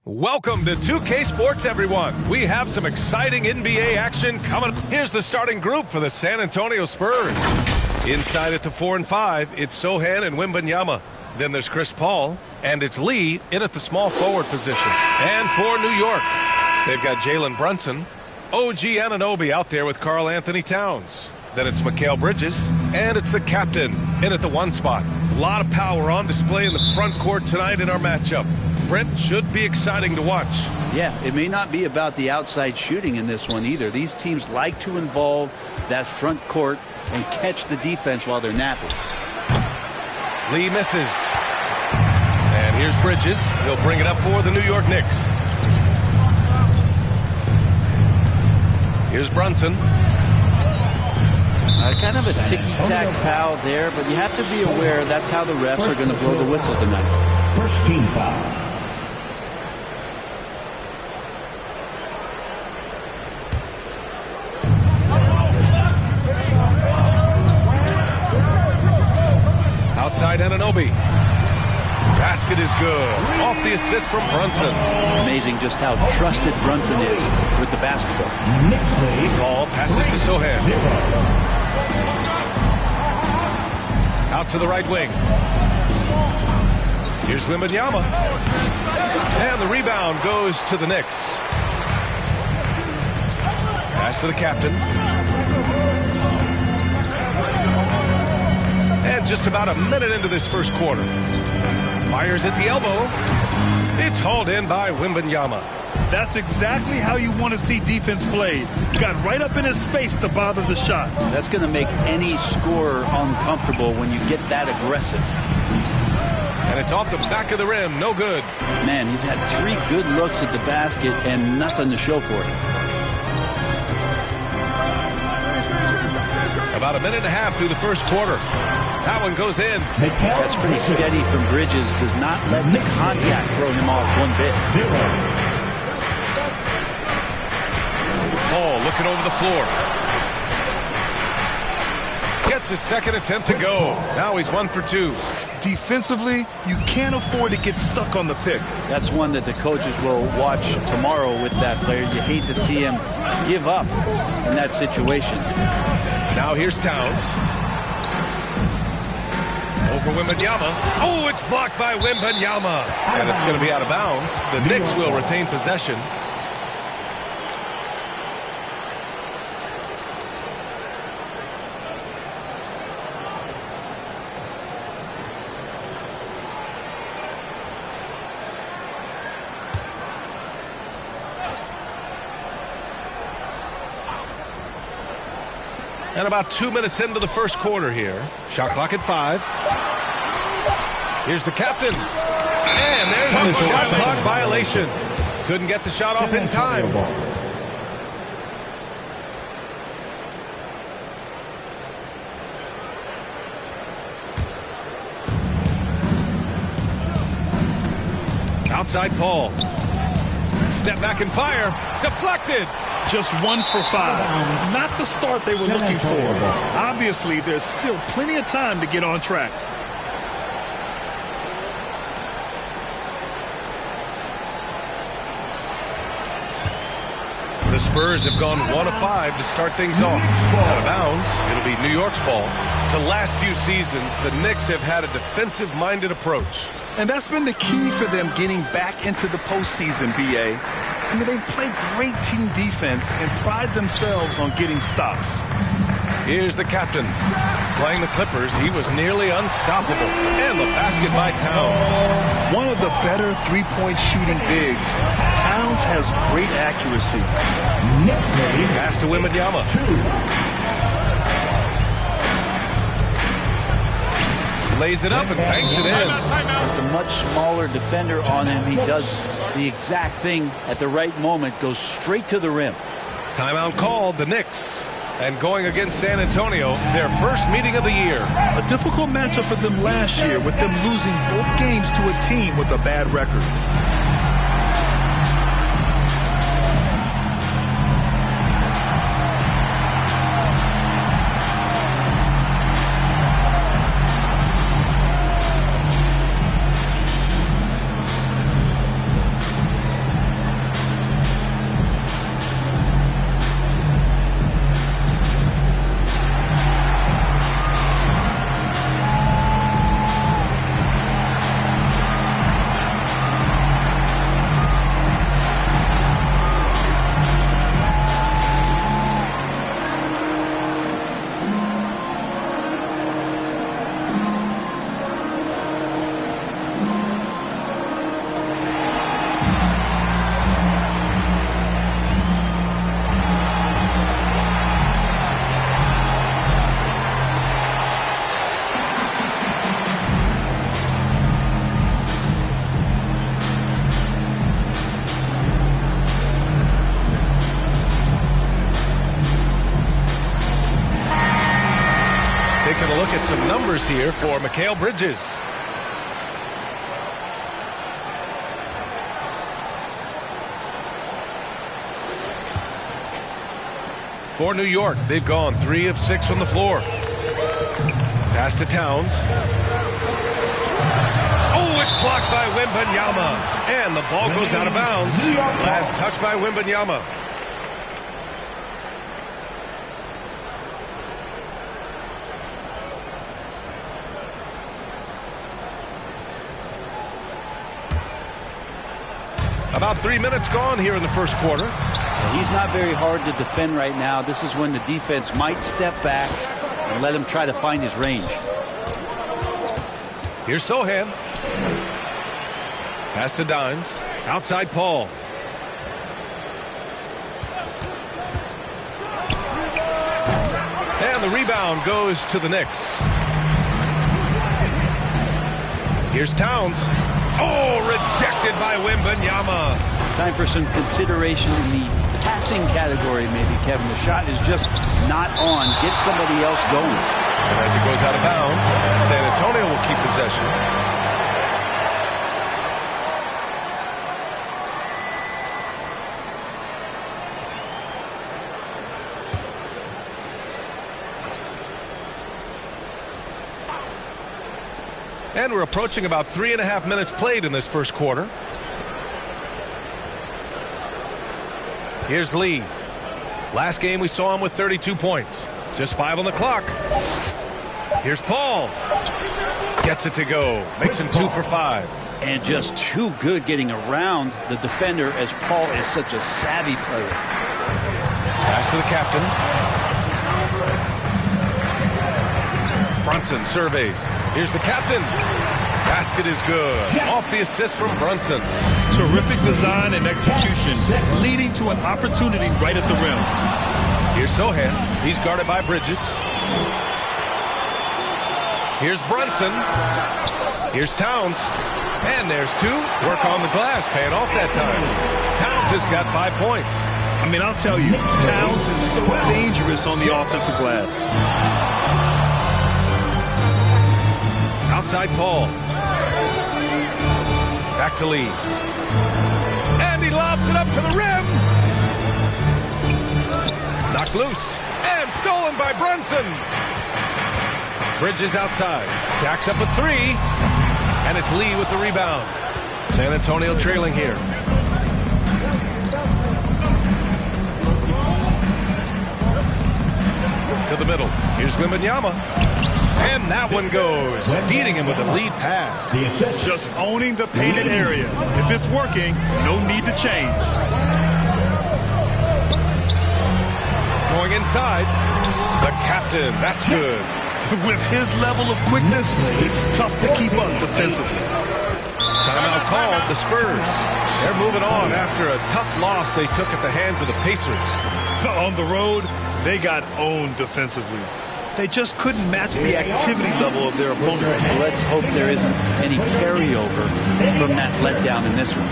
Welcome to 2K Sports, everyone. We have some exciting NBA action coming. Here's the starting group for the San Antonio Spurs. Inside at the 4 and 5, it's Sochan and Wembanyama. Then there's Chris Paul, and it's Lee in at the small forward position. And for New York, they've got Jalen Brunson, OG Anunoby out there with Karl Anthony Towns. Then it's Mikal Bridges, and it's the captain in at the 1 spot. A lot of power on display in the front court tonight in our matchup. Brent, should be exciting to watch. Yeah, it may not be about the outside shooting in this one either. These teams like to involve that front court and catch the defense while they're napping. Lee misses. And here's Bridges. He'll bring it up for the New York Knicks. Here's Brunson. Kind of a ticky-tack foul there, but you have to be aware that's how the refs are going to blow the whistle tonight. First team foul. Outside Anunoby. Basket is good. Off the assist from Brunson. Amazing just how trusted Brunson is with the basketball. Ball passes to Sochan. Out to the right wing. Here's Wembanyama. And the rebound goes to the Knicks. Pass to the captain. And just about a minute into this first quarter. Fires at the elbow. It's hauled in by Wembanyama. That's exactly how you want to see defense played. Got right up in his space to bother the shot. That's going to make any scorer uncomfortable when you get that aggressive. And it's off the back of the rim. No good. Man, he's had 3 good looks at the basket and nothing to show for it. About a minute and a half through the first quarter. That one goes in. That's pretty steady from Bridges. Does not let the contact throw him off one bit. Paul looking over the floor. Gets his second attempt to go. Now he's 1 for 2. Defensively, you can't afford to get stuck on the pick. That's one that the coaches will watch tomorrow with that player. You hate to see him give up in that situation. Now here's Towns. Over Wembanyama. Oh, it's blocked by Wembanyama. And it's going to be out of bounds. The Knicks will retain possession. And about 2 minutes into the first quarter here. Shot clock at 5. Here's the captain. And there's the shot clock violation. Couldn't get the shot off in time. Outside Paul. Step back and fire. Deflected. Just 1 for 5. Not the start they were looking for. Obviously, there's still plenty of time to get on track. The Spurs have gone 1 of 5 to start things off. Out of bounds, it'll be New York's ball. The last few seasons, the Knicks have had a defensive-minded approach. And that's been the key for them getting back into the postseason, B.A. I mean, they play great team defense and pride themselves on getting stops. Here's the captain. Playing the Clippers, he was nearly unstoppable. And the basket by Towns. One of the better three-point shooting bigs. Towns has great accuracy. Pass to Wembanyama. Lays it up and banks it in. Just a much smaller defender on him. He does the exact thing at the right moment. Goes straight to the rim. Timeout called, the Knicks. And going against San Antonio, their first meeting of the year. A difficult matchup for them last year with them losing both games to a team with a bad record. look at some numbers here for Mikal Bridges. For New York, they've gone 3 of 6 from the floor. Pass to Towns. Oh, it's blocked by Wembanyama. And the ball goes out of bounds. Last touch by Wembanyama. About 3 minutes gone here in the first quarter. He's not very hard to defend right now. This is when the defense might step back and let him try to find his range. Here's Sohan. Pass to Dimes. Outside Paul. And the rebound goes to the Knicks. Here's Towns. Oh, rejected by Wembanyama. Time for some consideration in the passing category, maybe, Kevin. The shot is just not on. Get somebody else going. And as it goes out of bounds, San Antonio will keep possession. And we're approaching about 3.5 minutes played in this first quarter. Here's Lee. Last game we saw him with 32 points. Just 5 on the clock. Here's Paul. Gets it to go. Makes him 2 for 5. And just too good getting around the defender, as Paul is such a savvy player. Pass to the captain. Brunson surveys. Here's the captain. Basket is good. Off the assist from Brunson. Terrific design and execution, leading to an opportunity right at the rim. Here's Sohan. He's guarded by Bridges. Here's Brunson. Here's Towns. And there's 2. Work on the glass, paying off that time. Towns has got 5 points. I mean, I'll tell you, Towns is so dangerous on the offensive glass. Outside Paul. Back to Lee. And he lobs it up to the rim. Knocked loose. And stolen by Brunson. Bridges outside. Jacks up a 3. And it's Lee with the rebound. San Antonio trailing here. To the middle. Here's Wembanyama. And that one goes, feeding him with a lead pass. Just owning the painted area. If it's working, no need to change. Going inside, the captain. That's good. With his level of quickness, it's tough to keep up defensively. Timeout called, the Spurs. They're moving on after a tough loss they took at the hands of the Pacers. On the road, they got owned defensively. They just couldn't match the activity level of their opponent. Let's hope there isn't any carryover from that letdown in this one.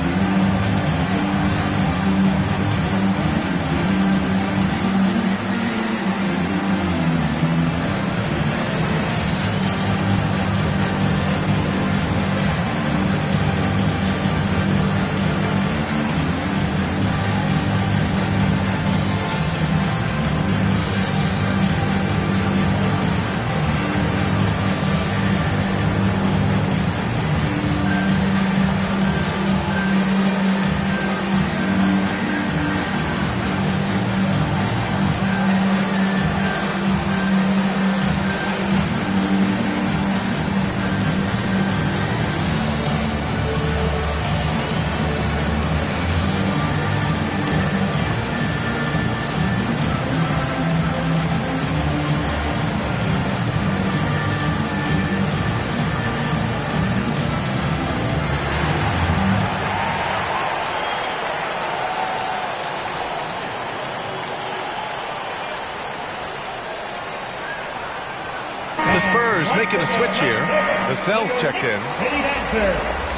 The Spurs making a switch here. Vassell's checked in.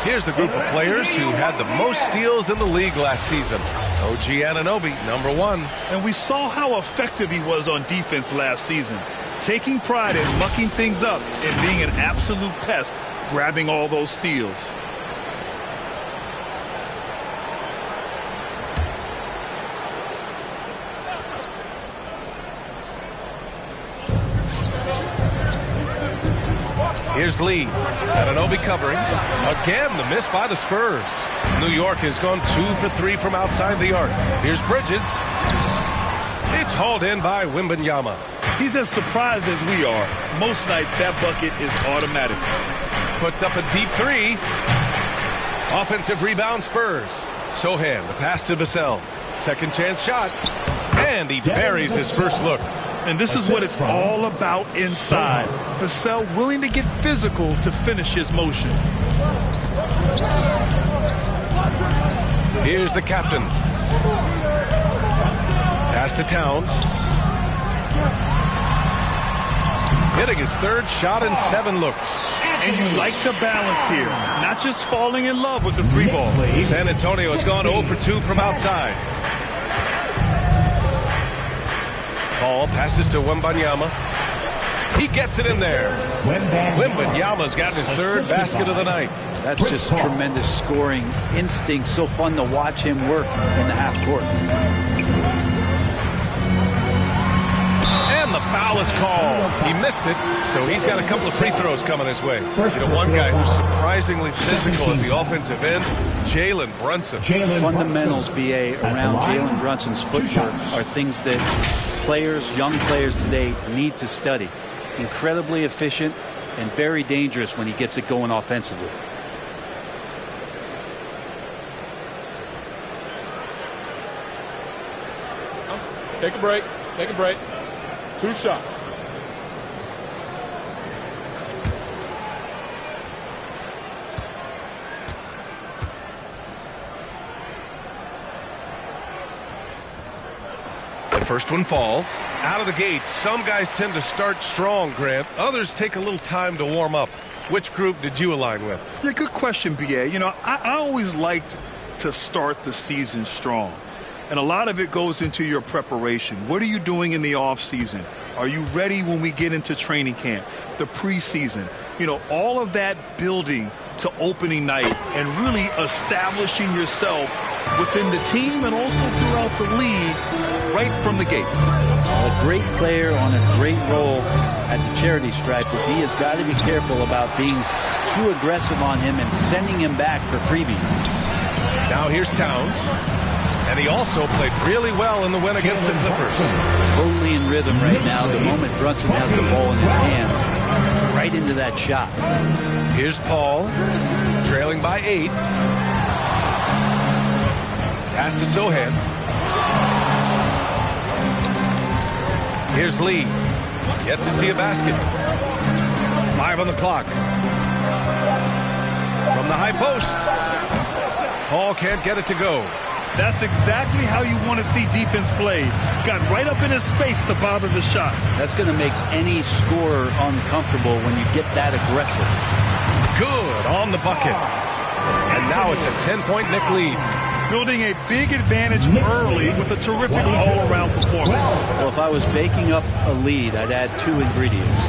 Here's the group of players who had the most steals in the league last season. OG Anunoby, #1. And we saw how effective he was on defense last season. taking pride in mucking things up and being an absolute pest, grabbing all those steals. Here's Lee. Anunoby covering. Again, the miss by the Spurs. New York has gone 2 for 3 from outside the arc. Here's Bridges. It's hauled in by Wembanyama. He's as surprised as we are. Most nights, that bucket is automatic. Puts up a deep three. Offensive rebound, Spurs. Sohan, the pass to Vassell. Second chance shot. And he buries his first look. And this is what it's all about inside. Vassell willing to get physical to finish his motion. Here's the captain. Pass to Towns. Hitting his third shot in 7 looks. And you like the balance here. Not just falling in love with the 3-ball. San Antonio has gone 0 for 2 from outside. Ball passes to Wembanyama. He gets it in there. Wembanyama's got his third basket of the night. That's just tremendous scoring instinct. So fun to watch him work in the half court. And the foul is called. He missed it, so he's got a couple of free throws coming his way. You know, one guy who's surprisingly physical at the offensive end, Jalen Brunson. Fundamentals, BA, around Jalen Brunson's footwork are things that young players today need to study. Incredibly efficient and very dangerous when he gets it going offensively. Take a break. Take a break. 2 shots. The first one falls. Out of the gate, some guys tend to start strong, Grant. Others take a little time to warm up. Which group did you align with? Yeah, good question, BA. You know, I always liked to start the season strong. And a lot of it goes into your preparation. What are you doing in the off season? Are you ready when we get into training camp, the preseason? You know, all of that building to opening night and really establishing yourself within the team and also throughout the league right from the gates. A great player on a great role at the charity stripe, but D has got to be careful about being too aggressive on him and sending him back for freebies. Now here's Towns. And he also played really well in the win against the Clippers. Totally in rhythm right now. The moment Brunson has the ball in his hands, right into that shot. Here's Paul, trailing by 8. Pass to Sohan. Here's Lee. Yet to see a basket. 5 on the clock. From the high post. Paul can't get it to go. That's exactly how you want to see defense played. Got right up in his space to bother the shot. That's going to make any scorer uncomfortable when you get that aggressive. Good on the bucket. And now it's a 10-point Knick lead. Building a big advantage early with a terrific all-around performance. Well, if I was baking up a lead, I'd add 2 ingredients.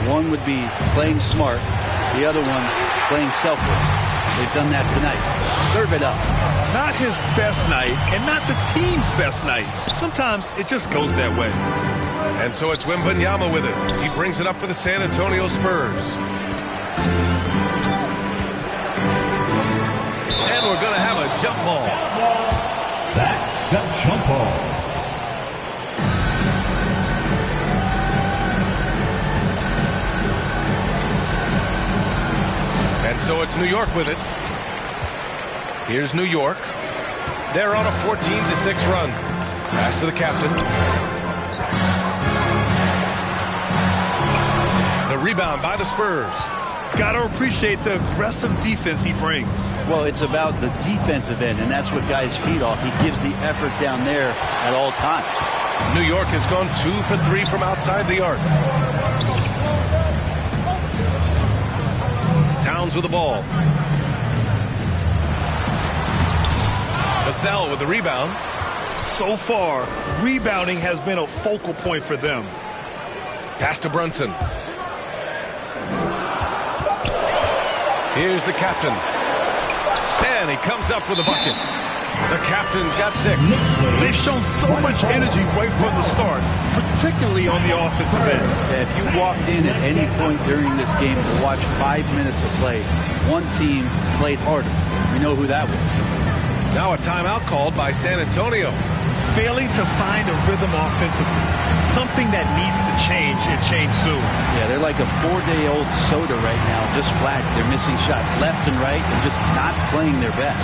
One would be playing smart. The other one, playing selfless. They've done that tonight. Serve it up. Not his best night and not the team's best night. Sometimes it just goes that way. And so it's Wembanyama with it. He brings it up for the San Antonio Spurs. And we're going to have a jump ball. That's a jump ball. And so it's New York with it. Here's New York. They're on a 14-6 run. Pass to the captain. The rebound by the Spurs. Got to appreciate the aggressive defense he brings. Well, it's about the defensive end, and that's what guys feed off. He gives the effort down there at all times. New York has gone 2 for 3 from outside the arc. Towns with the ball. Vassell with the rebound. So far, rebounding has been a focal point for them. Pass to Brunson. Here's the captain. And he comes up with a bucket. The captain's got 6. They've shown so much energy right from the start, particularly on the offensive end. If you walked in at any point during this game to watch 5 minutes of play, one team played harder. We know who that was. Now a timeout called by San Antonio. Failing to find a rhythm offensively, something that needs to change and change soon. Yeah, they're like a 4-day-old soda right now, just flat. They're missing shots left and right and just not playing their best.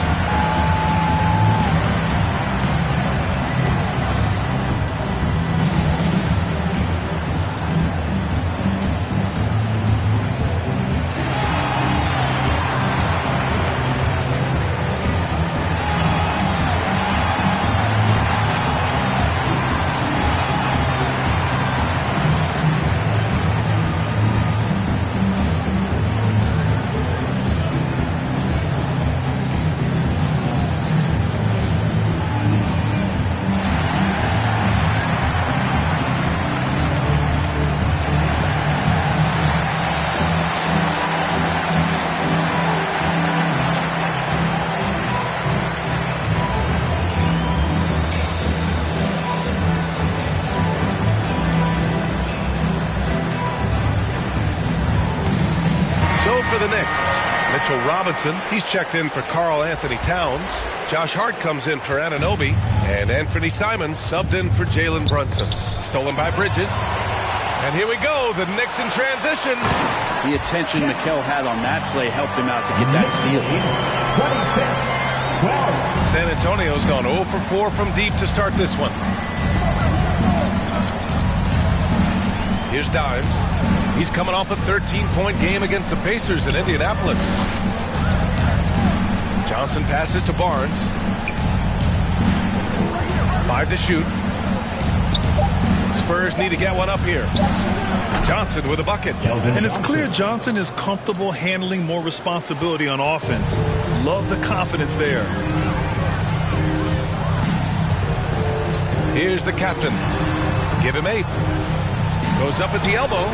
For the Knicks, Mitchell Robinson, he's checked in for Karl Anthony Towns. Josh Hart comes in for Anunoby, and Anthony Simons subbed in for Jalen Brunson. Stolen by Bridges. And here we go, the Knicks in transition. The attention Mikal had on that play helped him out to get that steal. 26. San Antonio's gone 0 for 4 from deep to start this one. Here's Dimes. He's coming off a 13-point game against the Pacers in Indianapolis. Johnson passes to Barnes. 5 to shoot. Spurs need to get one up here. Johnson with a bucket. And it's clear Johnson is comfortable handling more responsibility on offense. Love the confidence there. Here's the captain. Give him 8. Goes up at the elbow.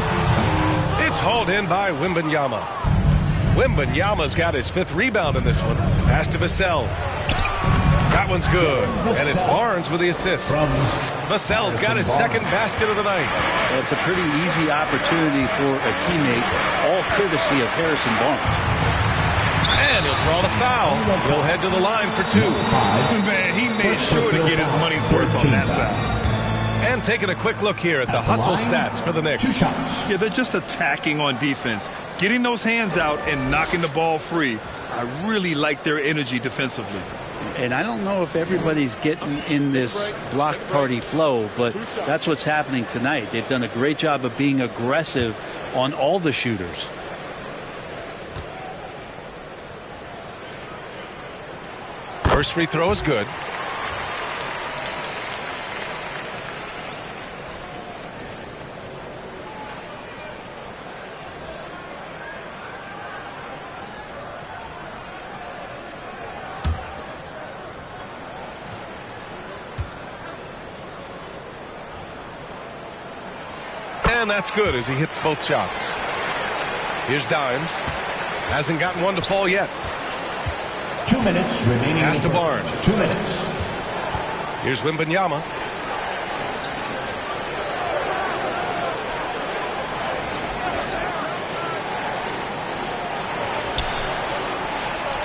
It's hauled in by Wembanyama. Wembanyama's got his 5th rebound in this one. Pass to Vassell. That one's good. And it's Barnes with the assist. Vassell's got his 2nd basket of the night. It's a pretty easy opportunity for a teammate, all courtesy of Harrison Barnes. And he'll draw the foul. He'll head to the line for 2. Man, he made sure to get his money's worth on that foul. And taking a quick look here at the hustle stats for the Knicks. Yeah, they're just attacking on defense. Getting those hands out and knocking the ball free. I really like their energy defensively. And I don't know if everybody's getting in this block party flow, but that's what's happening tonight. They've done a great job of being aggressive on all the shooters. First free throw is good. And that's good as he hits both shots. Here's Dimes. Hasn't gotten one to fall yet. 2 minutes remaining. Pass to Barnes. 2 minutes. Here's Wembanyama.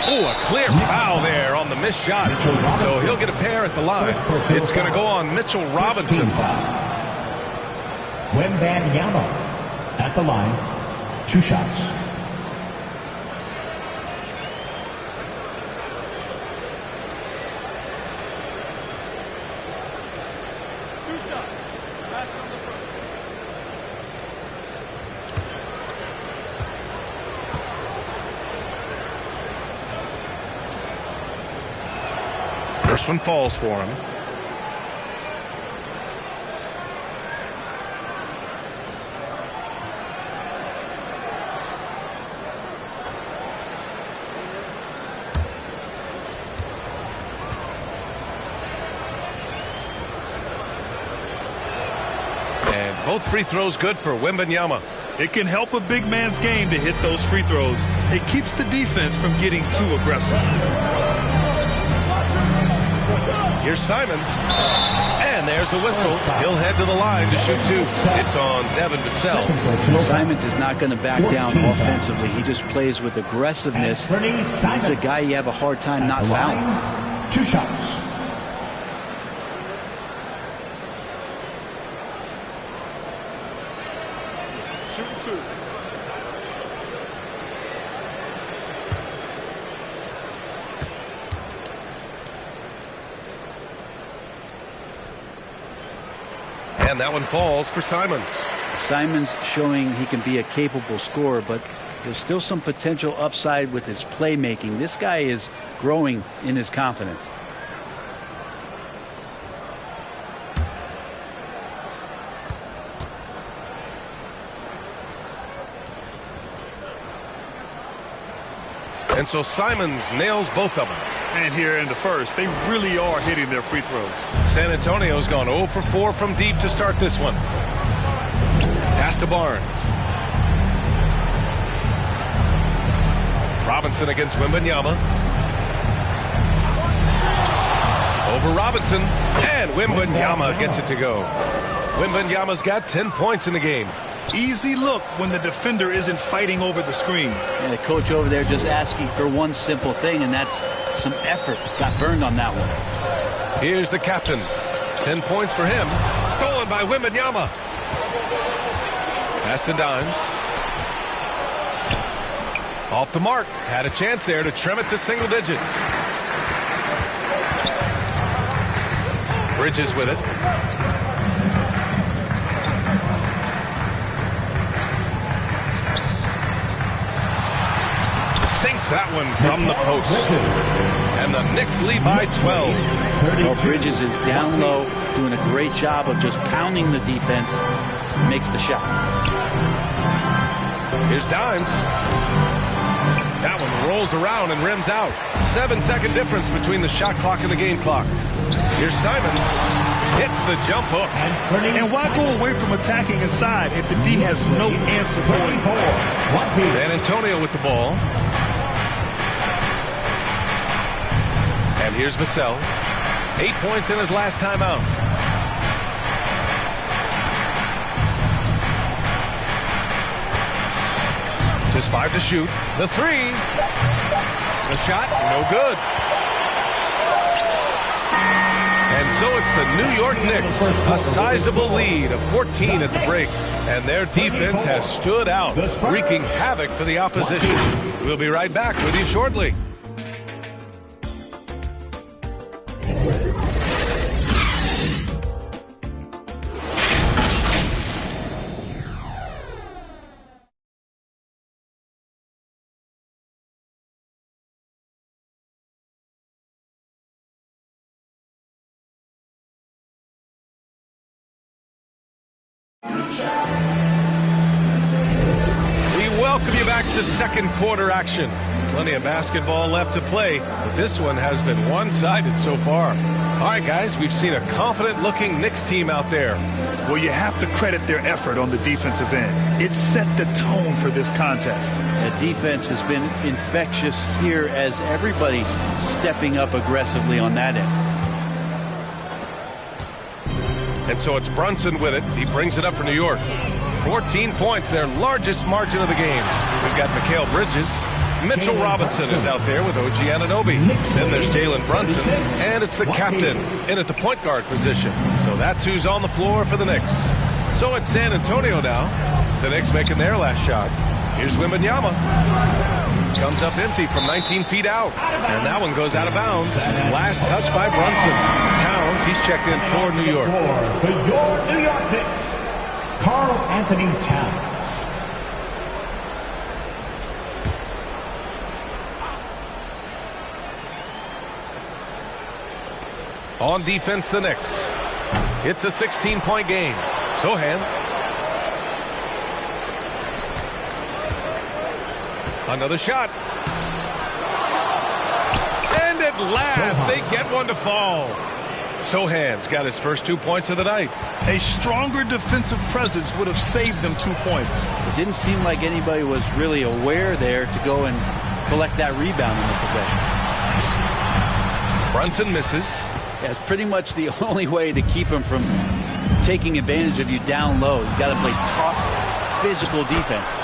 Oh, a clear foul there on the missed shot. So he'll get a pair at the line. It's going to go on Mitchell Robinson. Wembanyama at the line. 2 shots. First one falls for him. And Both free throws good for Wembanyama. It can help a big man's game to hit those free throws. It keeps the defense from getting too aggressive. Here's Simons. And there's a whistle. He'll head to the line to shoot two. It's on Devin Vassell. Simons is not going to back down offensively. He just plays with aggressiveness. He's a guy you have a hard time not fouling. 2 shots. Shoot 2. And that one falls for Simons. Simons showing he can be a capable scorer, but there's still some potential upside with his playmaking. This guy is growing in his confidence. And so Simons nails both of them. And here in the first, they really are hitting their free throws. San Antonio's gone 0 for 4 from deep to start this one. Pass to Barnes. Robinson against Wembanyama. Over Robinson. And Wembanyama gets it to go. Wembanyama's got 10 points in the game. Easy look when the defender isn't fighting over the screen. And the coach over there just asking for one simple thing, and that's some effort. Got burned on that one. Here's the captain. 10 points for him. Stolen by Wembanyama. Pass to Dimes. Off the mark. Had a chance there to trim it to single digits. Bridges with it. Sinks that one from the post. And the Knicks lead by 12. Well, Bridges is down low, doing a great job of just pounding the defense. Makes the shot. Here's Dimes. That one rolls around and rims out. 7-second difference between the shot clock and the game clock. Here's Simons. Hits the jump hook. And why go away from attacking inside if the D has no answer for it? San Antonio with the ball. And here's Vassell. 8 points in his last timeout. Just 5 to shoot. The 3. The shot, no good. And so it's the New York Knicks, a sizable lead of 14 at the break. And their defense has stood out, wreaking havoc for the opposition. We'll be right back with you shortly. Welcome you back to second quarter action. Plenty of basketball left to play, but this one has been one-sided so far. All right, guys, we've seen a confident-looking Knicks team out there. Well, you have to credit their effort on the defensive end. It set the tone for this contest. The defense has been infectious here as everybody stepping up aggressively on that end. And so it's Brunson with it. He brings it up for New York. 14 points, their largest margin of the game. We've got Mikal Bridges. Mitchell Robinson is out there with OG Anunoby. Then there's Jalen Brunson, and it's the captain in at the point guard position. So that's who's on the floor for the Knicks. So it's San Antonio now. The Knicks making their last shot. Here's Wembanyama. Comes up empty from 19 feet out. And that one goes out of bounds. Last touch by Brunson. Towns, he's checked in for New York. For your New York Knicks, Karl Anthony Towns. On defense, the Knicks. It's a 16-point game. Sohan. Another shot. And at last, they get one to fall. Sohan's got his first 2 points of the night. A stronger defensive presence would have saved them 2 points. It didn't seem like anybody was really aware there to go and collect that rebound in the possession. Brunson misses. Yeah, it's pretty much the only way to keep him from taking advantage of you down low. You got to play tough, physical defense.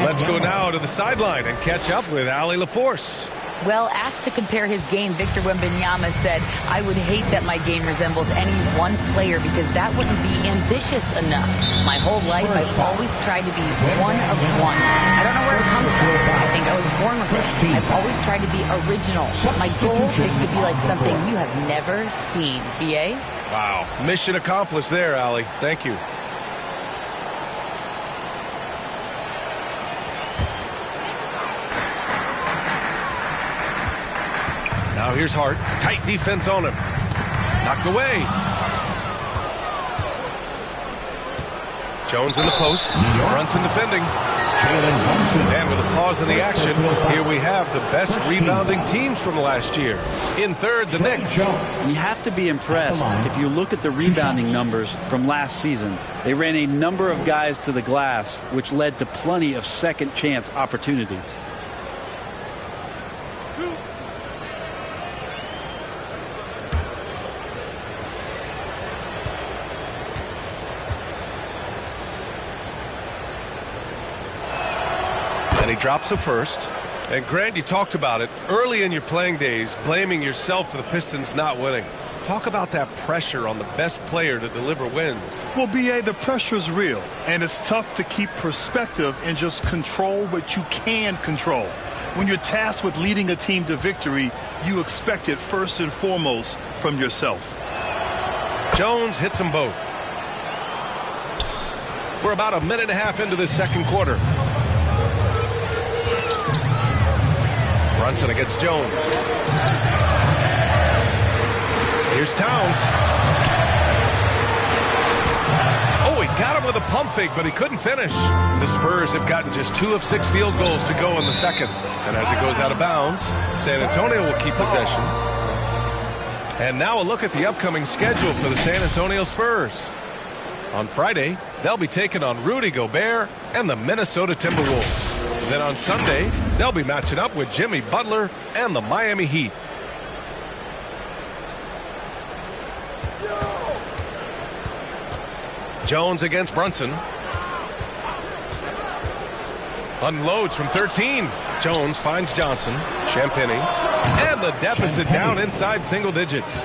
Let's go now to the sideline and catch up with Allie LaForce. Well, asked to compare his game, Victor Wembanyama said, "I would hate that my game resembles any one player because that wouldn't be ambitious enough. My whole life, I've always tried to be one of one. I don't know where it comes from. I think I was born with it. I've always tried to be original. My goal is to be like something you have never seen." BA? Wow. Mission accomplished there, Allie. Thank you. Now here's Hart. Tight defense on him. Knocked away. Jones in the post. Brunson defending. And with a pause in the action, here we have the best rebounding teams from last year. In third, the Knicks. You have to be impressed. If you look at the rebounding numbers from last season, they ran a number of guys to the glass, which led to plenty of second chance opportunities. And he drops a first. And Grant, you talked about it early in your playing days, blaming yourself for the Pistons not winning. Talk about that pressure on the best player to deliver wins. Well, BA, the pressure is real, and it's tough to keep perspective and just control what you can control. When you're tasked with leading a team to victory, you expect it first and foremost from yourself. Jones hits them both. We're about a minute and a half into the second quarter. Brunson against Jones. Here's Towns. Oh, he got him with a pump fake, but he couldn't finish. The Spurs have gotten just 2 of 6 field goals to go in the second. And as it goes out of bounds, San Antonio will keep possession. And now a look at the upcoming schedule for the San Antonio Spurs. On Friday, they'll be taking on Rudy Gobert and the Minnesota Timberwolves. Then on Sunday, they'll be matching up with Jimmy Butler and the Miami Heat. Jones against Brunson. Unloads from 13. Jones finds Johnson. Champagnie. And the deficit down inside single digits.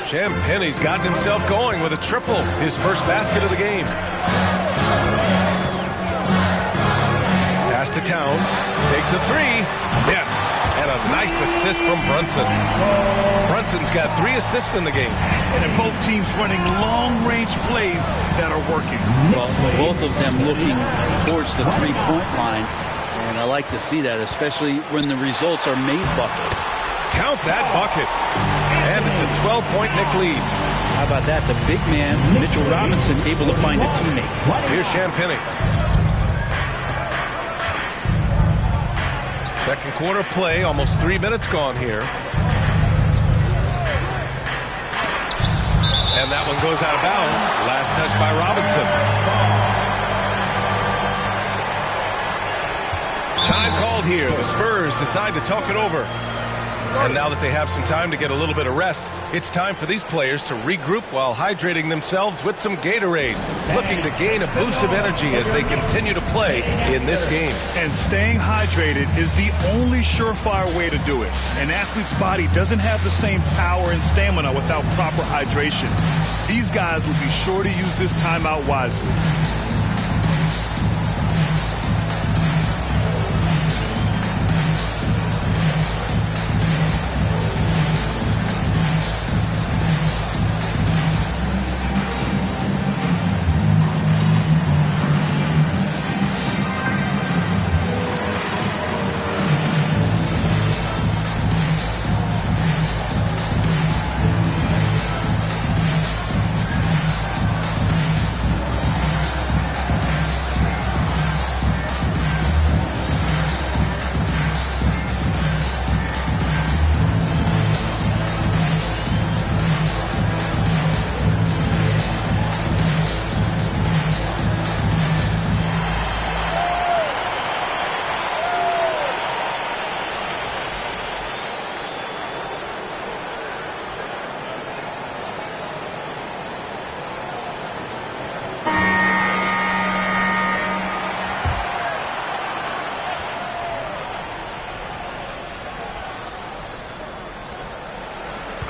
Champagnie's gotten himself going with a triple. His first basket of the game. Pass to Towns. Takes a 3. Yes. And a nice assist from Brunson. Brunson's got 3 assists in the game. And both teams running long-range plays that are working. Well, both of them looking towards the three-point line. And I like to see that, especially when the results are made buckets. Count that bucket. And it's a 12-point Knick lead. How about that? The big man, Mitchell Robinson, able to find a teammate. Here's Champagnie. Second quarter play, almost 3 minutes gone here. And that one goes out of bounds. Last touch by Robinson. Time called here. The Spurs decide to talk it over. And now that they have some time to get a little bit of rest, it's time for these players to regroup while hydrating themselves with some Gatorade, looking to gain a boost of energy as they continue to play in this game. And staying hydrated is the only surefire way to do it. An athlete's body doesn't have the same power and stamina without proper hydration. These guys will be sure to use this timeout wisely.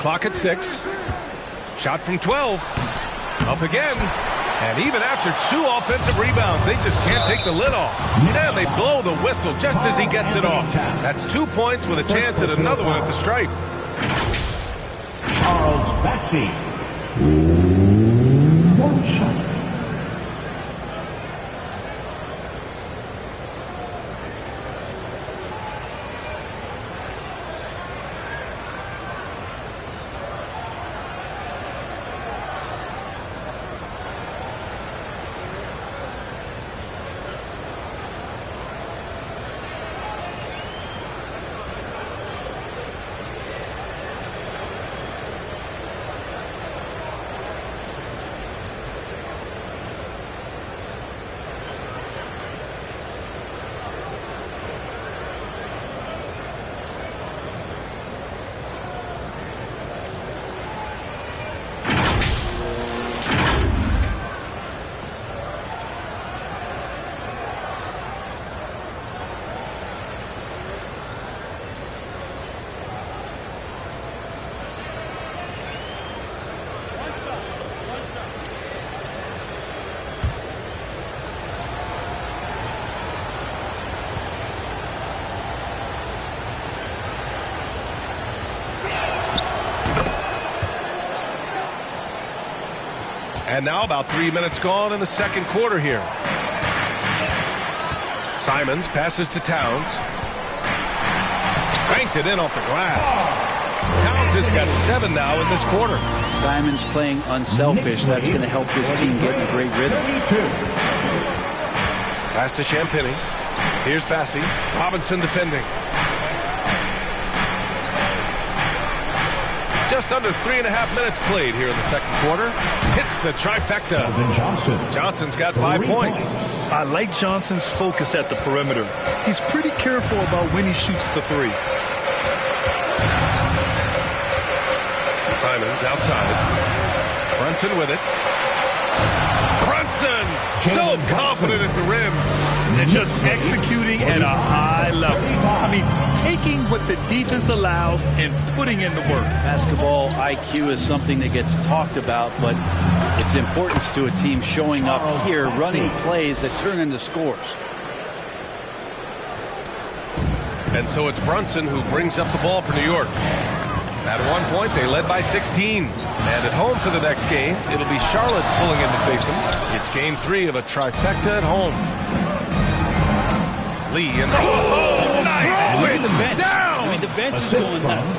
Clock at 6. Shot from 12. Up again. And even after 2 offensive rebounds, they just can't take the lid off. And they blow the whistle just as he gets it off. That's 2 points with a chance at another one at the stripe. Charles Bassey. One shot. And now about 3 minutes gone in the second quarter here. Simons passes to Towns. Banked it in off the glass. Towns has got 7 now in this quarter. Simons playing unselfish. That's going to help this team get in a great rhythm. Pass to Champagnie. Here's Bassey. Robinson defending. Just under 3.5 minutes played here in the second quarter. Hits the trifecta. Johnson's got 5 points. I like Johnson's focus at the perimeter. He's pretty careful about when he shoots the 3. Simons outside. Brunson with it. Brunson! So confident at the rim. And just executing at a high level. I mean, taking what the defense allows and putting in the work. Basketball IQ is something that gets talked about, but its importance to a team showing up here, running plays that turn into scores. And so it's Brunson who brings up the ball for New York. At one point, they led by 16. And at home for the next game, it'll be Charlotte pulling in to face them. It's game 3 of a trifecta at home. Lee in the... Oh, nice! Look at the bench. Down! I mean, the bench is going nuts.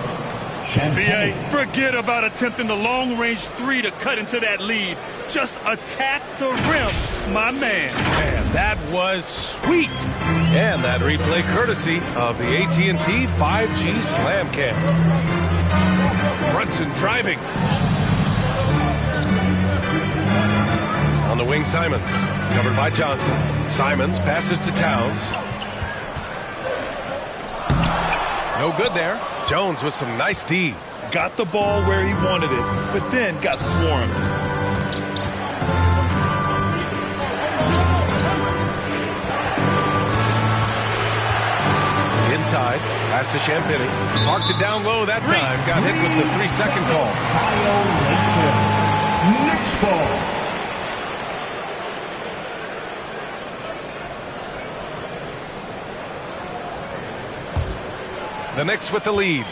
NBA, forget about attempting the long-range 3 to cut into that lead. Just attack the rim, my man. Man, that was sweet. And that replay courtesy of the AT&T 5G Slam Cam. Brunson driving. On the wing, Simons. Covered by Johnson. Simons passes to Towns. No good there. Jones with some nice D. Got the ball where he wanted it, but then got swarmed. Inside, pass to Champagnie. Parked it down low that time. Got hit with the 3-second call. Violation. Next ball. The Knicks with the lead.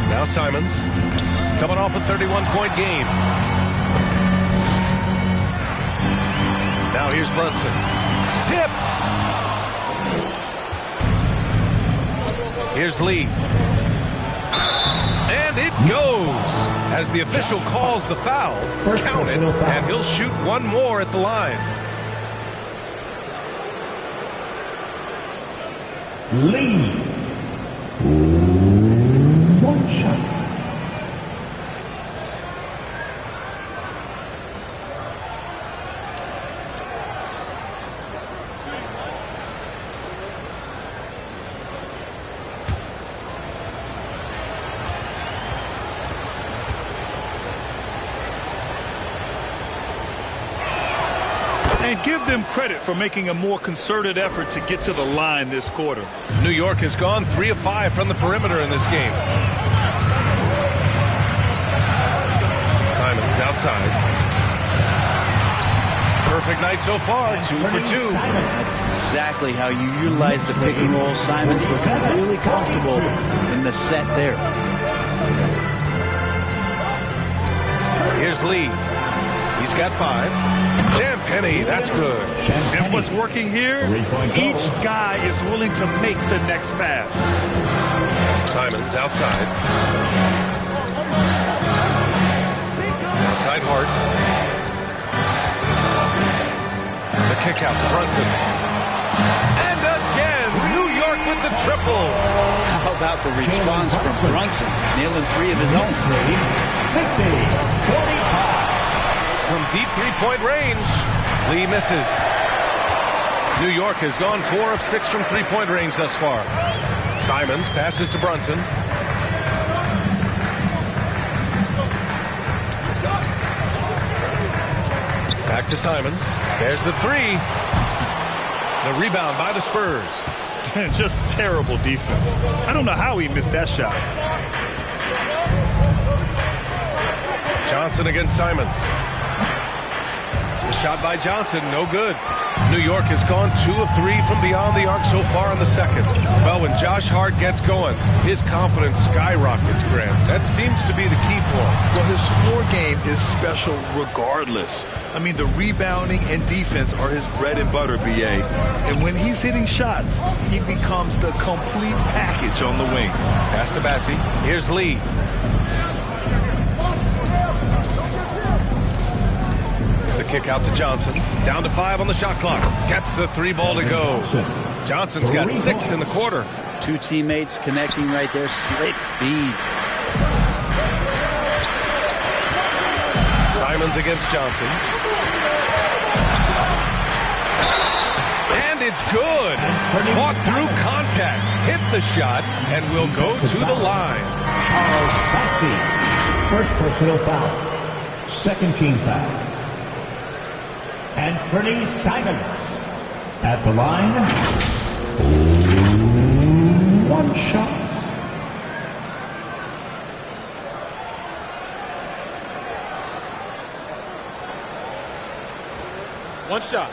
Now Simons, coming off a 31-point game. Now here's Brunson. Tipped. Here's Lee. And it goes. As the official calls the foul, count it, and he'll shoot one more at the line. Lee. One shot. And give them credit for making a more concerted effort to get to the line this quarter. New York has gone 3 of 5 from the perimeter in this game. Simons outside. Perfect night so far, 2 for 2. That's exactly how you utilize the pick and roll. Simons looking really comfortable in the set there. Here's Lee. He's got 5. Champagnie, that's good. And what's working here? Each guy is willing to make the next pass. Simons outside. Outside Hart. The kick out to Brunson. And again, New York with the triple. How about the response from Brunson, nailing 3 of his own? 50-45. From deep three-point range, Lee misses. New York has gone 4 of 6 from three-point range thus far. Simons passes to Brunson. Back to Simons. There's the 3. The rebound by the Spurs. Just terrible defense. I don't know how he missed that shot. Johnson against Simons. The shot by Johnson, no good. New York has gone 2 of 3 from beyond the arc so far in the second. Well, when Josh Hart gets going, his confidence skyrockets, Grant. That seems to be the key for him. Well, his floor game is special regardless. I mean, the rebounding and defense are his bread and butter, B.A. And when he's hitting shots, he becomes the complete package on the wing. Pass to Bassie. Here's Lee. Kick out to Johnson. Down to 5 on the shot clock. Gets the 3 ball to go. Johnson's got 6 in the quarter. 2 teammates connecting right there. Slick feed. Simons against Johnson. And it's good. Fought through contact. Hit the shot and will go to the line. Charles Bassie. First personal foul. Second team foul. And Fernie Simons at the line. 1 shot. One shot.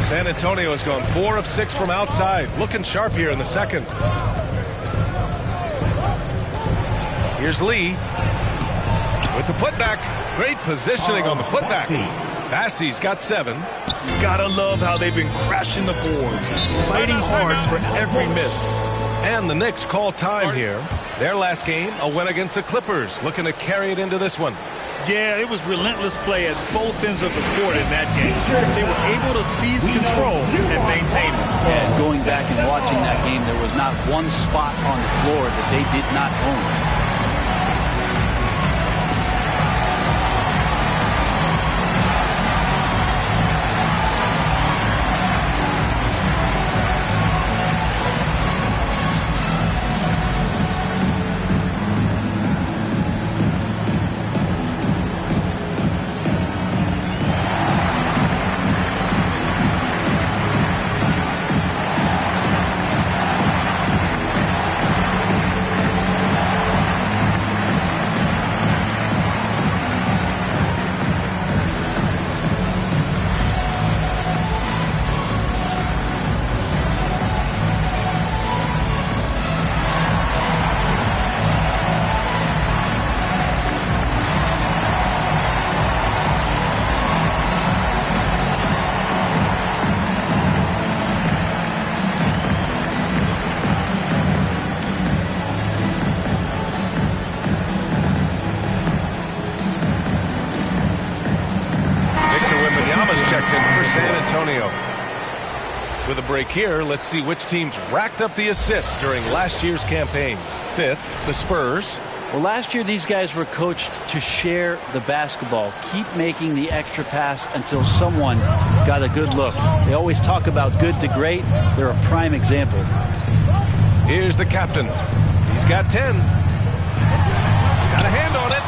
San Antonio has gone 4 of 6 from outside. Looking sharp here in the second. Here's Lee with the putback. Great positioning on the putback. Bassie's got 7. You gotta love how they've been crashing the boards, fighting hard for every miss. And the Knicks call time here. Their last game, a win against the Clippers. Looking to carry it into this one. Yeah, it was relentless play at both ends of the court in that game. They were able to seize control and maintain it. And going back and watching that game, there was not one spot on the floor that they did not own. San Antonio. With a break here, let's see which teams racked up the assists during last year's campaign. 5th, the Spurs. Well, last year these guys were coached to share the basketball, keep making the extra pass until someone got a good look. They always talk about good to great. They're a prime example. Here's the captain. He's got 10. Got a hand on it.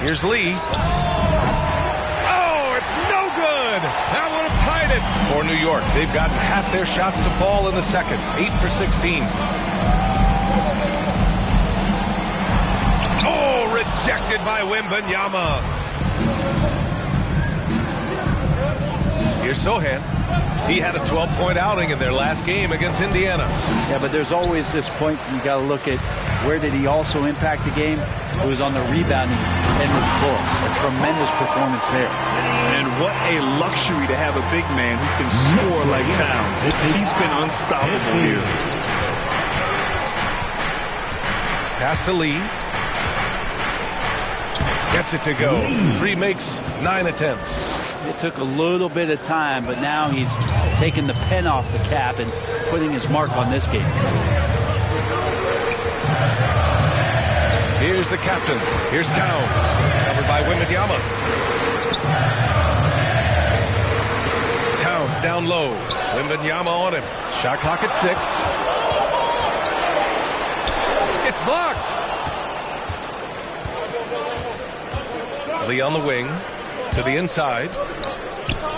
Here's Lee. Oh, it's no good. That would have tied it. For New York, they've gotten half their shots to fall in the second. 8 for 16. Oh, rejected by Wembanyama. Here's Sohan. He had a 12-point outing in their last game against Indiana. Yeah, but there's always this point you got to look at where did he also impact the game? It was on the rebounding end of the floor. A tremendous performance there. And what a luxury to have a big man who can score like Towns. He's been unstoppable here. Pass to Lee. Gets it to go. 3 makes 9 attempts. It took a little bit of time, but now he's taking the pen off the cap and putting his mark on this game. Here's the captain. Here's Towns. Covered by Wembanyama. Towns down low. Wembanyama on him. Shot clock at 6. It's blocked. Lee on the wing. To the inside.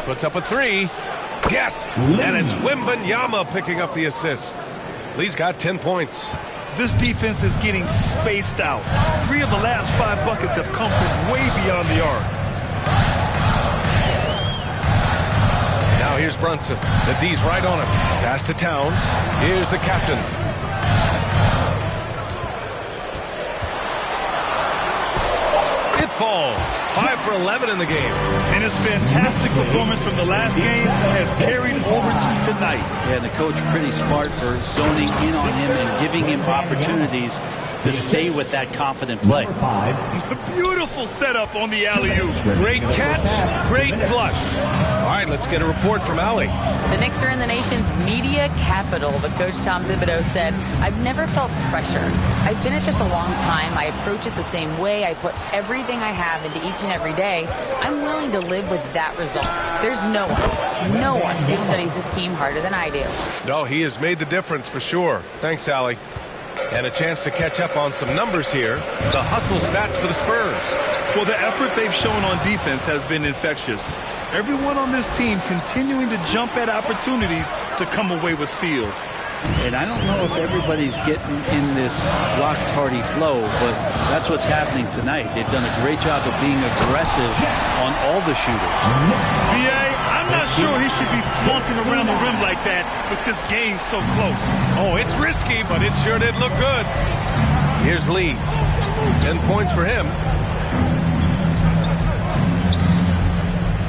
Puts up a 3. Yes! And it's Wembanyama picking up the assist. Lee's got 10 points. This defense is getting spaced out. 3 of the last 5 buckets have come from way beyond the arc. Now here's Brunson. The D's right on him. Pass to Towns. Here's the captain. It falls. 5 for 11 in the game. And his fantastic performance from the last game has carried over to tonight. Yeah, and the coach pretty smart for zoning in on him and giving him opportunities to stay with that confident play. Beautiful setup on the alley-oop. Great catch, great flush. All right, let's get a report from Allie. The Knicks are in the nation's media capital, but Coach Tom Thibodeau said, I've never felt pressure. I've been at this a long time. I approach it the same way. I put everything I have into each and every day. I'm willing to live with that result. There's no one who studies this team harder than I do. No, he has made the difference for sure. Thanks, Allie. And a chance to catch up on some numbers here. The hustle stats for the Spurs. Well, the effort they've shown on defense has been infectious. Everyone on this team continuing to jump at opportunities to come away with steals. And I don't know if everybody's getting in this block party flow, but that's what's happening tonight. They've done a great job of being aggressive on all the shooters. B.A., I'm not sure he should be flaunting around the rim like that with this game so close. Oh, it's risky, but it sure did look good. Here's Lee. 10 points for him.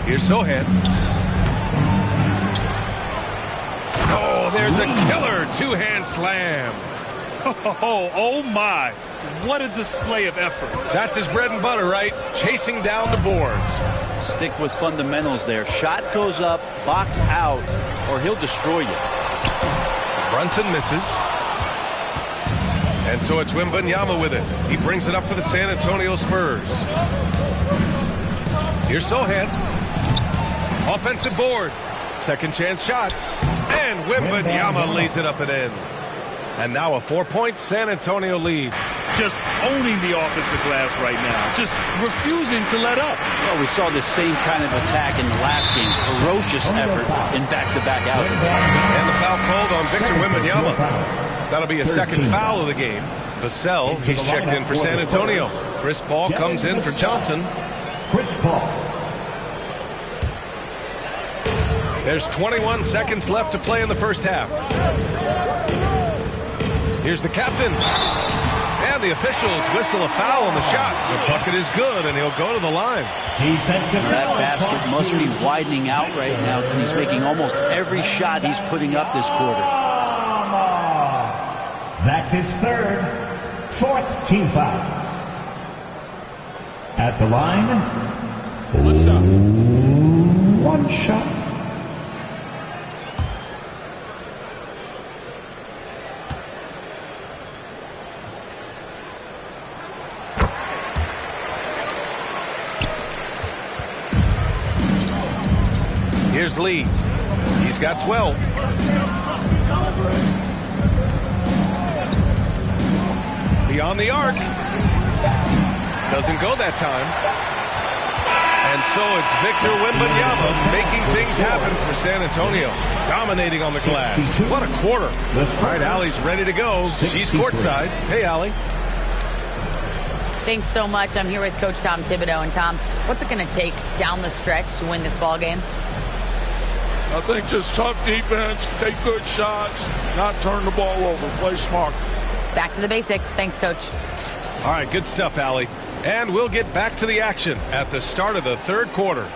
Here's Sohan. Oh, there's a killer two-hand slam. Oh my. What a display of effort. That's his bread and butter, right? Chasing down the boards. Stick with fundamentals there. Shot goes up, box out, or he'll destroy you. Brunson misses. And so it's Wembanyama with it. He brings it up for the San Antonio Spurs. Here's Sohan. Offensive board. Second chance shot. And Wembanyama lays it up and in. And now a 4-point San Antonio lead. Just owning the offensive glass right now. Just refusing to let up. Well, we saw the same kind of attack in the last game. Ferocious effort in back-to-back outings. And the foul called on Victor Wembanyama. That'll be a second foul of the game. Vassell, he's checked in for San Antonio. Chris Paul comes in for Johnson. Chris Paul. There's 21 seconds left to play in the first half. Here's the captain. And the officials whistle a foul on the shot. The bucket is good, and he'll go to the line. That basket must be widening out right now, and he's making almost every shot he's putting up this quarter. That's his fourth team foul. At the line, What's up? one shot. Here's Lee. He's got 12. Beyond the arc. Doesn't go that time. And so it's Victor Wembanyama making things happen for San Antonio. Dominating on the glass. What a quarter. All right, Allie's ready to go. She's courtside. Hey, Allie. Thanks so much. I'm here with Coach Tom Thibodeau. And Tom, what's it going to take down the stretch to win this ball game? I think just tough defense, take good shots, not turn the ball over, play smart. Back to the basics. Thanks, Coach. All right, good stuff, Allie. And we'll get back to the action at the start of the third quarter.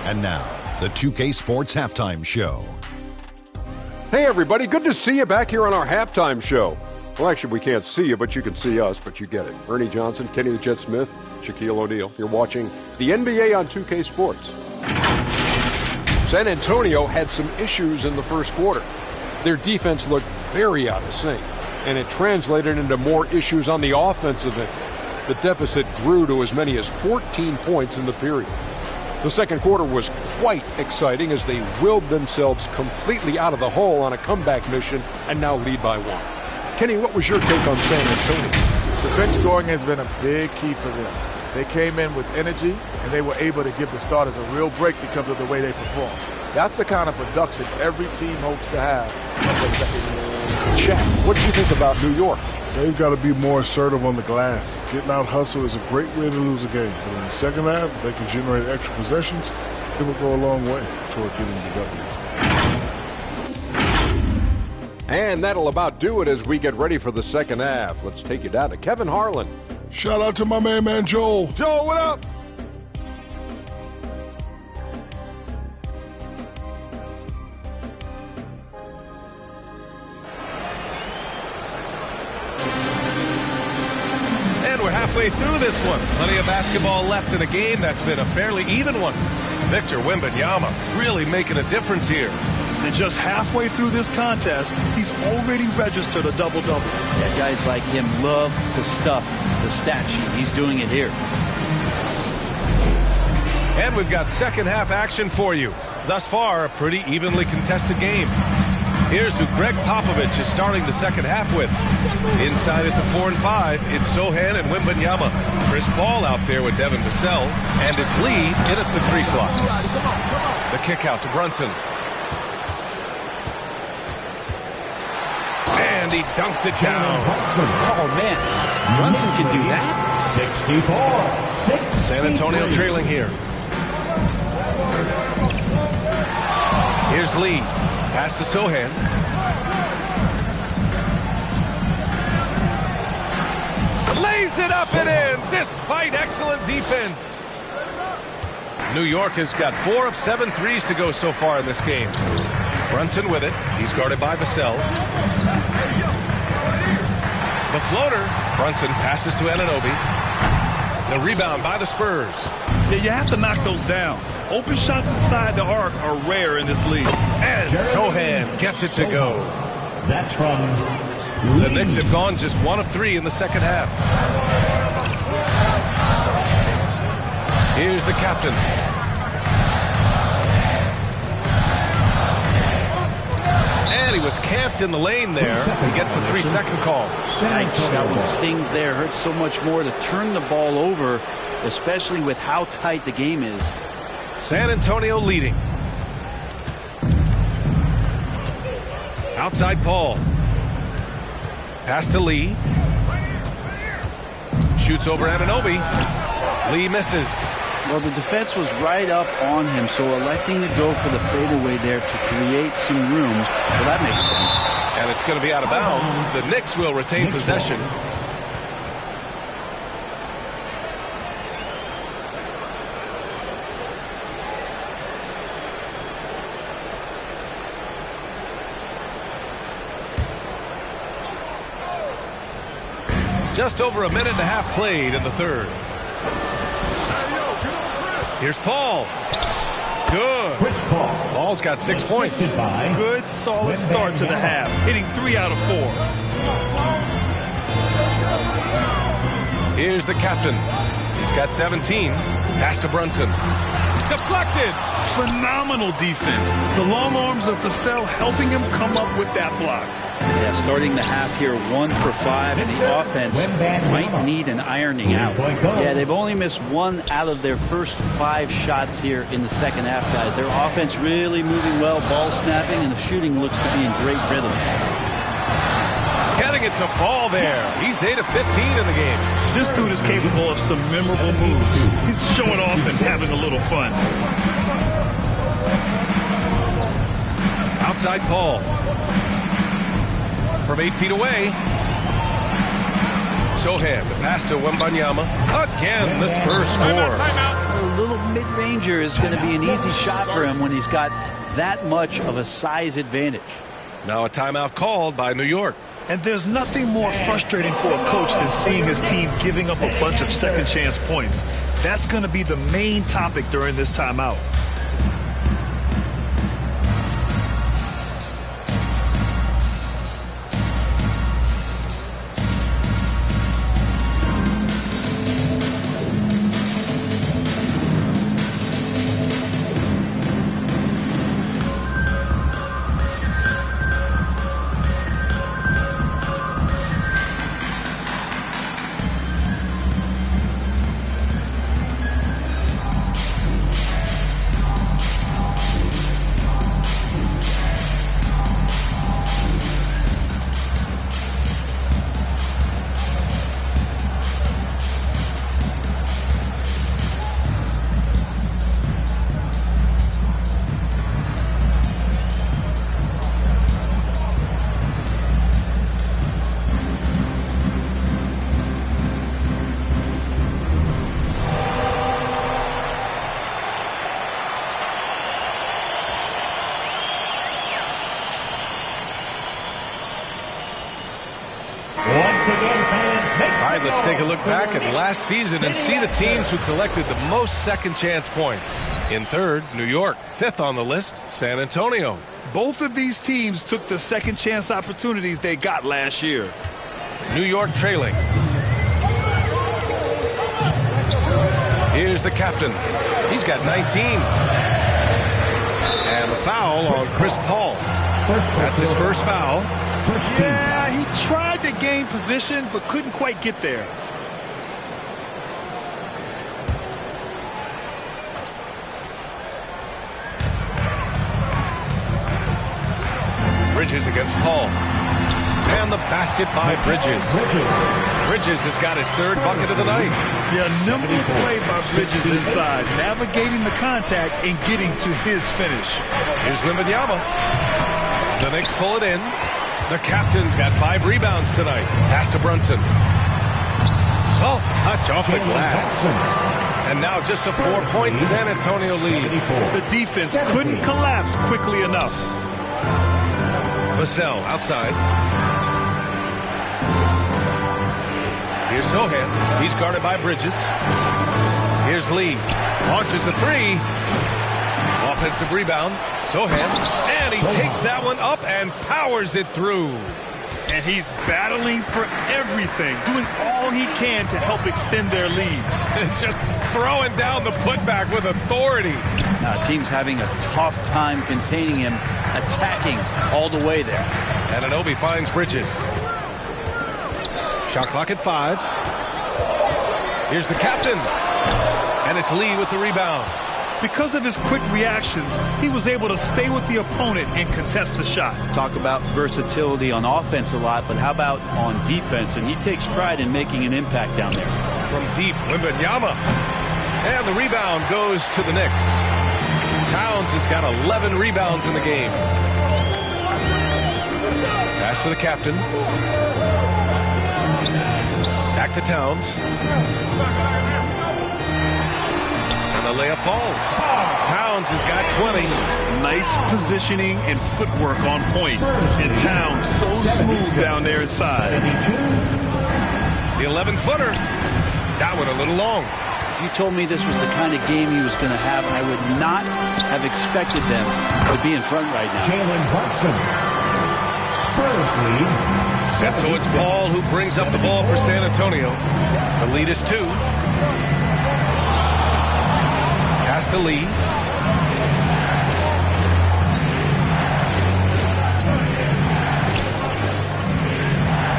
And now, the 2K Sports Halftime Show. Hey, everybody. Good to see you back here on our halftime show. Well, actually, we can't see you, but you can see us, but you get it. Ernie Johnson, Kenny the Jet Smith, Shaquille O'Neal. You're watching the NBA on 2K Sports. San Antonio had some issues in the first quarter. Their defense looked very out of sync, and it translated into more issues on the offensive end. The deficit grew to as many as 14 points in the period. The second quarter was quite exciting as they willed themselves completely out of the hole on a comeback mission and now lead by 1. Kenny, what was your take on San Antonio? The bench scoring has been a big key for them. They came in with energy, and they were able to give the starters a real break because of the way they performed. That's the kind of production every team hopes to have on their second year. Shaq, what did you think about New York? They've got to be more assertive on the glass. Getting out hustle is a great way to lose a game. But in the second half, if they can generate extra possessions, it will go a long way toward getting the W. And that'll about do it as we get ready for the second half. Let's take you down to Kevin Harlan. Shout out to my man Joel. Joel, what up? And we're halfway through this one. Plenty of basketball left in a game that's been a fairly even one. Victor Wembanyama really making a difference here. And just halfway through this contest, he's already registered a double-double. Yeah, guys like him love to stuff the stat sheet. He's doing it here. And we've got second half action for you. Thus far, a pretty evenly contested game. Here's who Greg Popovich is starting the second half with. Inside at the 4 and 5, it's Sochan and Wembanyama. Chris Paul out there with Devin Vassell. And it's Lee in at the 3 slot. The kick out to Brunson. And he dunks it down. Oh, man. Brunson can do that. 64. San Antonio trailing here. Here's Lee. Pass to Sochan. Lays it up and in despite excellent defense. New York has got 4 of 7 threes to go so far in this game. Brunson with it. He's guarded by Vassell. The floater. Brunson passes to Anunoby. The rebound by the Spurs. Yeah, you have to knock those down. Open shots inside the arc are rare in this league. And Sochan gets it to go. That's from The Knicks have gone just 1 of 3 in the second half. Here's the captain. And he was camped in the lane there. He gets a 3-second call. That one stings there. Hurts so much more to turn the ball over, especially with how tight the game is. San Antonio leading. Outside Paul. Pass to Lee. Shoots over Anunoby. Lee misses. Well, the defense was right up on him, so electing to go for the fadeaway there to create some room, well, that makes sense. And it's going to be out of bounds. The Knicks will retain possession. Just over a minute and a half played in the third. Here's Paul. Good. Paul's got 6 points. Good, solid start to the half, hitting 3 out of 4. Here's the captain. He's got 17. Pass to Brunson. Deflected. Phenomenal defense. The long arms of Vassell helping him come up with that block. Yeah, starting the half here 1 for 5, and the offense might need an ironing out. Yeah, they've only missed 1 out of their first 5 shots here in the second half, guys. Their offense really moving well, ball snapping, and the shooting looks to be in great rhythm. Getting it to fall there. He's 8 of 15 in the game. This dude is capable of some memorable moves. He's showing off and having a little fun. Outside call. From 8 feet away. Sohan, the pass to Wembanyama. Again, the Spurs score. A little mid-ranger is going to be an easy shot for him when he's got that much of a size advantage. Now a timeout called by New York. And there's nothing more frustrating for a coach than seeing his team giving up a bunch of second chance points. That's going to be the main topic during this timeout. All right, let's take a look back at last season and see the teams who collected the most second chance points. In third, New York. Fifth on the list, San Antonio. Both of these teams took the second chance opportunities they got last year. New York trailing. Here's the captain. He's got 19. And the foul on Chris Paul. That's his first foul. Yeah, he tried to gain position, but couldn't quite get there. Bridges against Paul. And the basket by Bridges. Bridges has got his third bucket of the night. Yeah, nimble play by Bridges inside, navigating the contact and getting to his finish. Here's Wembanyama. The Knicks pull it in. The captain's got 5 rebounds tonight. Pass to Brunson. Soft touch off the glass. And now just a 4-point San Antonio lead. The defense couldn't collapse quickly enough. Vassell outside. Here's Sohan. He's guarded by Bridges. Here's Lee. Launches the 3. Offensive rebound. Sohan. And he takes that one up and powers it through. And he's battling for everything, doing all he can to help extend their lead. And just throwing down the putback with authority. Team's having a tough time containing him, attacking all the way there. Anunoby finds Bridges. Shot clock at 5. Here's the captain. And it's Lee with the rebound. Because of his quick reactions, he was able to stay with the opponent and contest the shot. Talk about versatility on offense a lot, but how about on defense? And he takes pride in making an impact down there. From deep, Wembanyama. And the rebound goes to the Knicks. Towns has got 11 rebounds in the game. Pass to the captain. Back to Towns. And the layup falls. Towns has got 20. Nice positioning and footwork on point. And Towns so smooth down there inside. The 11-footer. That one a little long. If you told me this was the kind of game he was going to have, I would not have expected them to be in front right now. Jalen Brunson. Spurs lead. And so it's Paul who brings up the ball for San Antonio. The lead is 2. pass to Lee.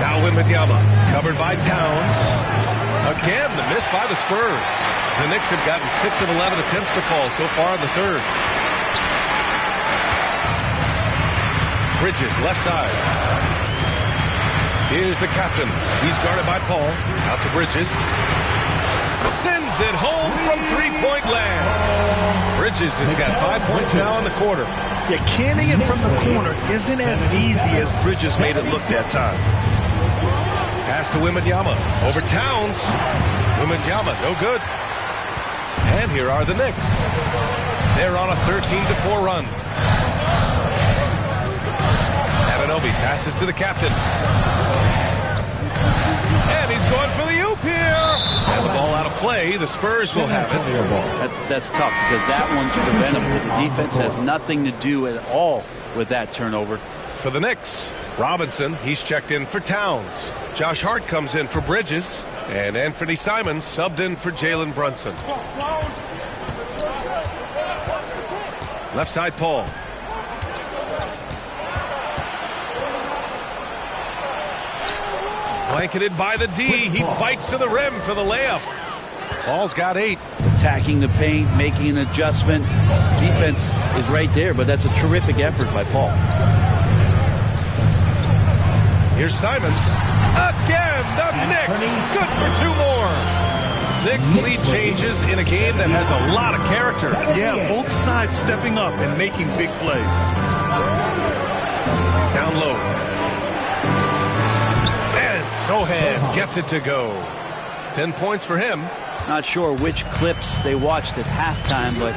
Now Wembanyama, covered by Towns. Again, the miss by the Spurs. The Knicks have gotten 6 of 11 attempts to fall so far in the third. Bridges, left side. Here's the captain. He's guarded by Paul. Out to Bridges. Sends it home from three-point land. Bridges has got 5 points now in the quarter. Yeah, canning it from the corner isn't as easy as Bridges made it look that time. Pass to Wembanyama. Over Towns. Wembanyama, no good. And here are the Knicks. They're on a 13-4 run. Anunoby passes to the captain. And he's going for the oop here. And the ball out of play. The Spurs will have it. That's tough because that one's preventable. The defense has nothing to do at all with that turnover. For the Knicks, Robinson, he's checked in for Towns. Josh Hart comes in for Bridges. And Anthony Simons subbed in for Jalen Brunson. Left side, Paul. Blanketed by the D. He fights to the rim for the layup. Paul's got 8. Attacking the paint, making an adjustment. Defense is right there, but that's a terrific effort by Paul. Here's Simons. Again, the Knicks. Good for 2 more. 6 lead changes in a game that has a lot of character. Yeah, both sides stepping up and making big plays. Down low. And Sohan gets it to go. 10 points for him. Not sure which clips they watched at halftime, but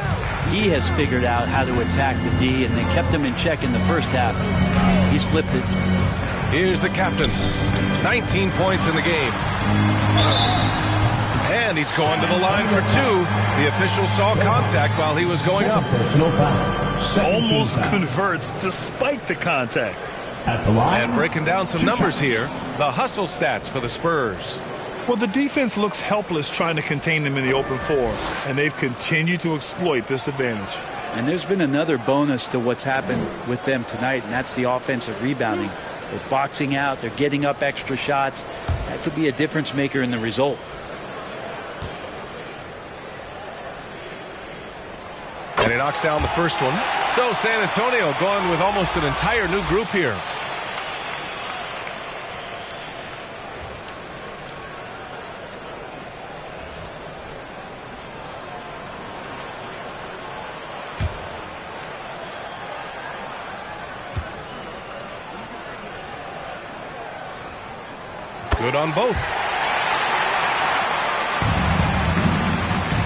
he has figured out how to attack the D, and they kept him in check in the first half. He's flipped it. Here's the captain. 19 points in the game. And he's going to the line for 2. The official saw contact while he was going up. Almost converts despite the contact. And breaking down some numbers here, the hustle stats for the Spurs. Well, the defense looks helpless trying to contain them in the open floor, and they've continued to exploit this advantage. And there's been another bonus to what's happened with them tonight, and that's the offensive rebounding. They're boxing out, they're getting up extra shots. That could be a difference maker in the result. And he knocks down the first one. So San Antonio going with almost an entire new group here. Good on both.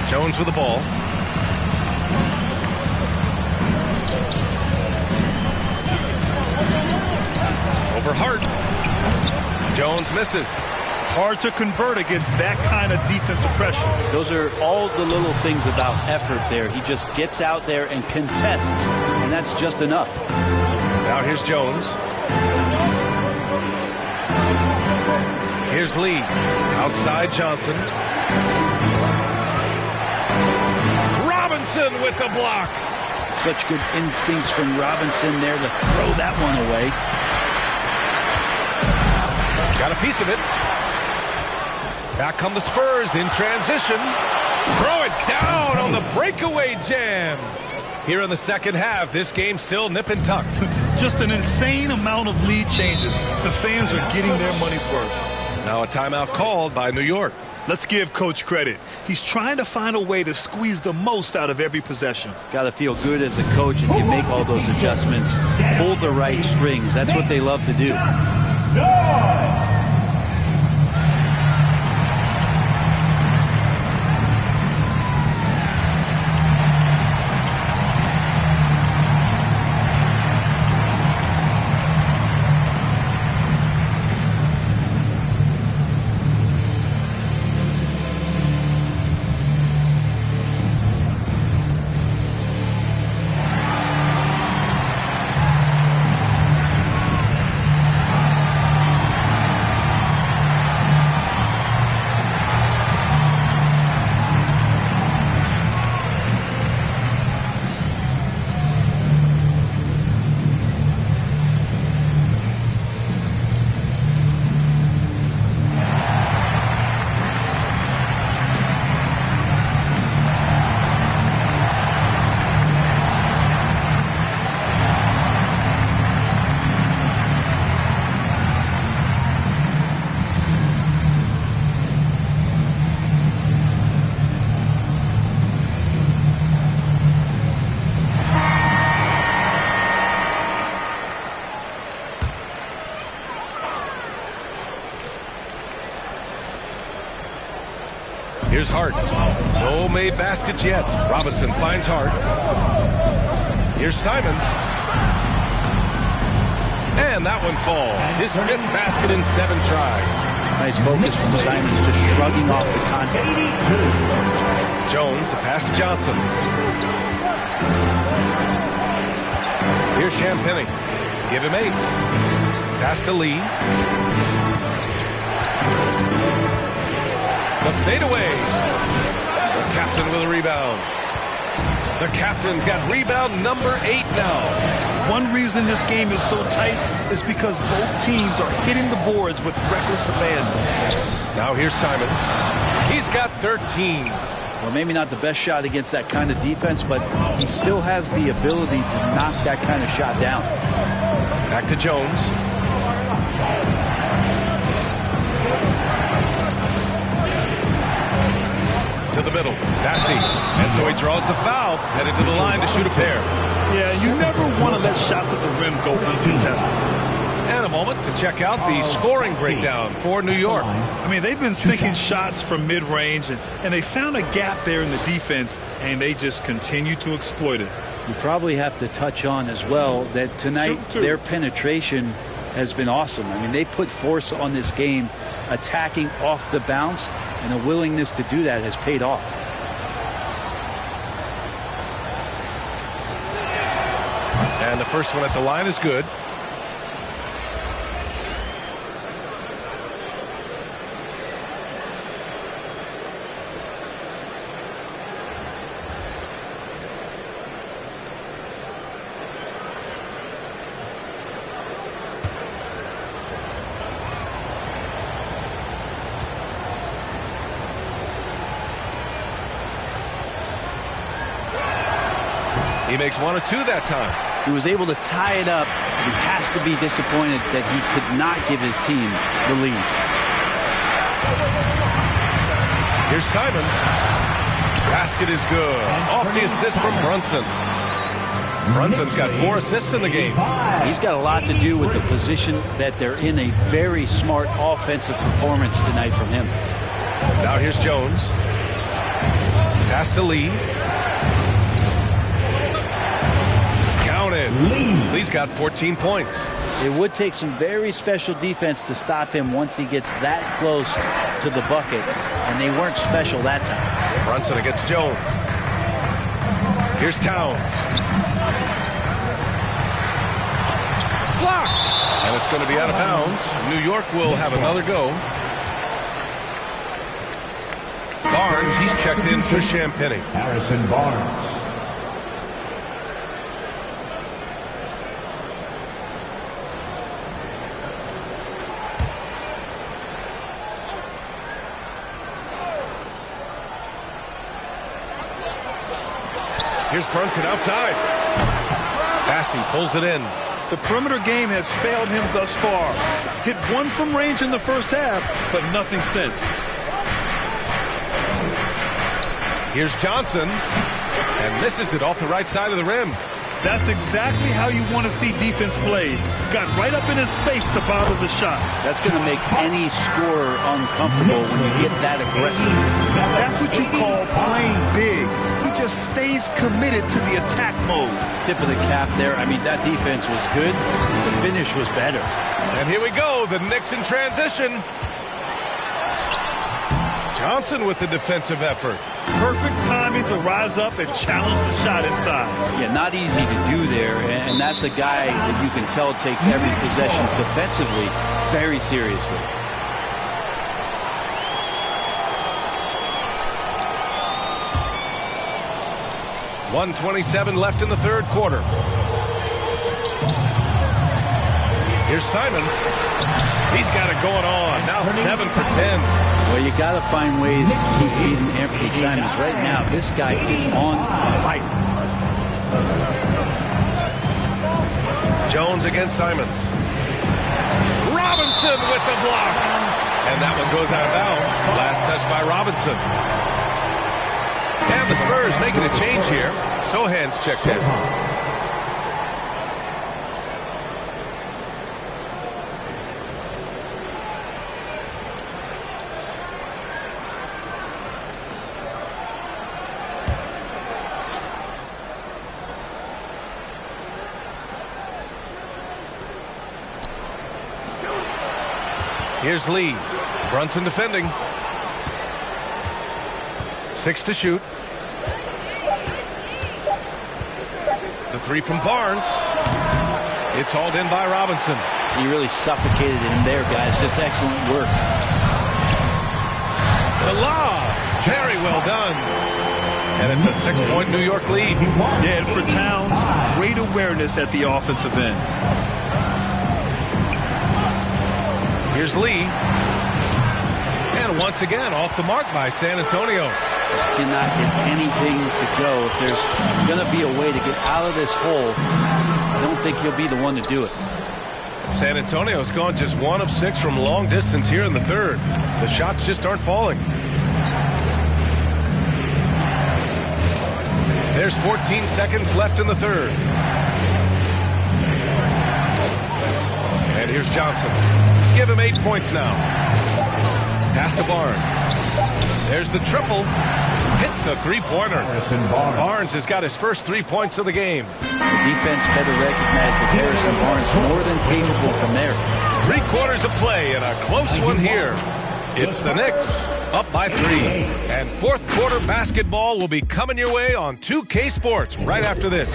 Jones with the ball. Over Hart. Jones misses. Hard to convert against that kind of defensive pressure. Those are all the little things about effort there. He just gets out there and contests, and that's just enough. Now here's Jones. Here's Lee. Outside Johnson. Robinson with the block. Such good instincts from Robinson there to throw that one away. Got a piece of it. Back come the Spurs in transition. Throw it down on the breakaway jam. Here in the second half, this game still nip and tuck. Just an insane amount of lead changes. The fans are getting their money's worth. Now a timeout called by New York. Let's give Coach credit. He's trying to find a way to squeeze the most out of every possession. Got to feel good as a coach if you make all those adjustments. Pull the right strings. That's what they love to do. Here's Hart. No made baskets yet. Robinson finds Hart. Here's Simons. And that one falls. His 5th basket in 7 tries. Nice focus from Simons, just shrugging off the contact. Jones, the pass to Johnson. Here's Champagnie. Give him 8. Pass to Lee. The fadeaway. The captain with a rebound. The captain's got rebound number 8 now. One reason this game is so tight is because both teams are hitting the boards with reckless abandon. Now here's Simons. He's got 13. Well, maybe not the best shot against that kind of defense, but he still has the ability to knock that kind of shot down. Back to Jones. To the middle. Bassey. And so he draws the foul. Headed to the line to shoot a pair. Yeah, you never want to let shots at the rim go uncontested. And a moment to check out the scoring breakdown for New York. I mean, they've been sinking shots from mid-range, and they found a gap there in the defense, and they just continue to exploit it. You probably have to touch on as well that tonight their penetration has been awesome. I mean, they put force on this game, attacking off the bounce, and a willingness to do that has paid off. And the first one at the line is good. He makes 1 of 2 that time. He was able to tie it up. He has to be disappointed that he could not give his team the lead. Here's Simons. Basket is good. Off the assist from Brunson. Brunson's got 4 assists in the game. He's got a lot to do with the position that they're in. A very smart offensive performance tonight from him. Now here's Jones. Pass to Lee. Counted. Lee's got 14 points. It would take some very special defense to stop him once he gets that close to the bucket, and they weren't special that time. Brunson against Jones. Here's Towns. Blocked. And it's going to be out of bounds. New York will have another go. Barnes, he's checked in for Champagnie. Harrison Barnes. Here's Brunson outside. Bassey pulls it in. The perimeter game has failed him thus far. Hit 1 from range in the first half, but nothing since. Here's Johnson. And misses it off the right side of the rim. That's exactly how you want to see defense played. Got right up in his space to bother the shot. That's going to make any scorer uncomfortable when you get that aggressive. That's what you call playing big. He just stays committed to the attack mode. Tip of the cap there. I mean, that defense was good. The finish was better. And here we go. The Knicks in transition. Johnson with the defensive effort. Perfect timing to rise up and challenge the shot inside. Yeah, not easy to do there, and that's a guy that you can tell takes every possession defensively very seriously. .127 left in the third quarter. Here's Simons. He's got it going on. Now 7 for 10. Well, you got to find ways to keep feeding Anthony Simons. Right now, this guy is on fire. Jones against Simons. Robinson with the block. And that one goes out of bounds. Last touch by Robinson. And the Spurs making a change here. Sohan's checked in. Here's Lee. Brunson defending. 6 to shoot. The three from Barnes. It's hauled in by Robinson. He really suffocated him there, guys. Just excellent work. The lob. Very well done. And it's a 6-point New York lead. Yeah, and for Towns, great awareness at the offensive end. Here's Lee. And once again, off the mark by San Antonio. Just cannot get anything to go. If there's going to be a way to get out of this hole, I don't think he'll be the one to do it. San Antonio's gone just 1 of 6 from long distance here in the third. The shots just aren't falling. There's 14 seconds left in the third. And here's Johnson. Give him 8 points now. Pass to Barnes. There's the triple. Hits a three-pointer. Barnes has got his first 3 points of the game. The defense better recognize that Harrison Barnes more than capable from there. 3/4 of play and a close one here. It's the Knicks up by 3. And fourth quarter basketball will be coming your way on 2K Sports right after this.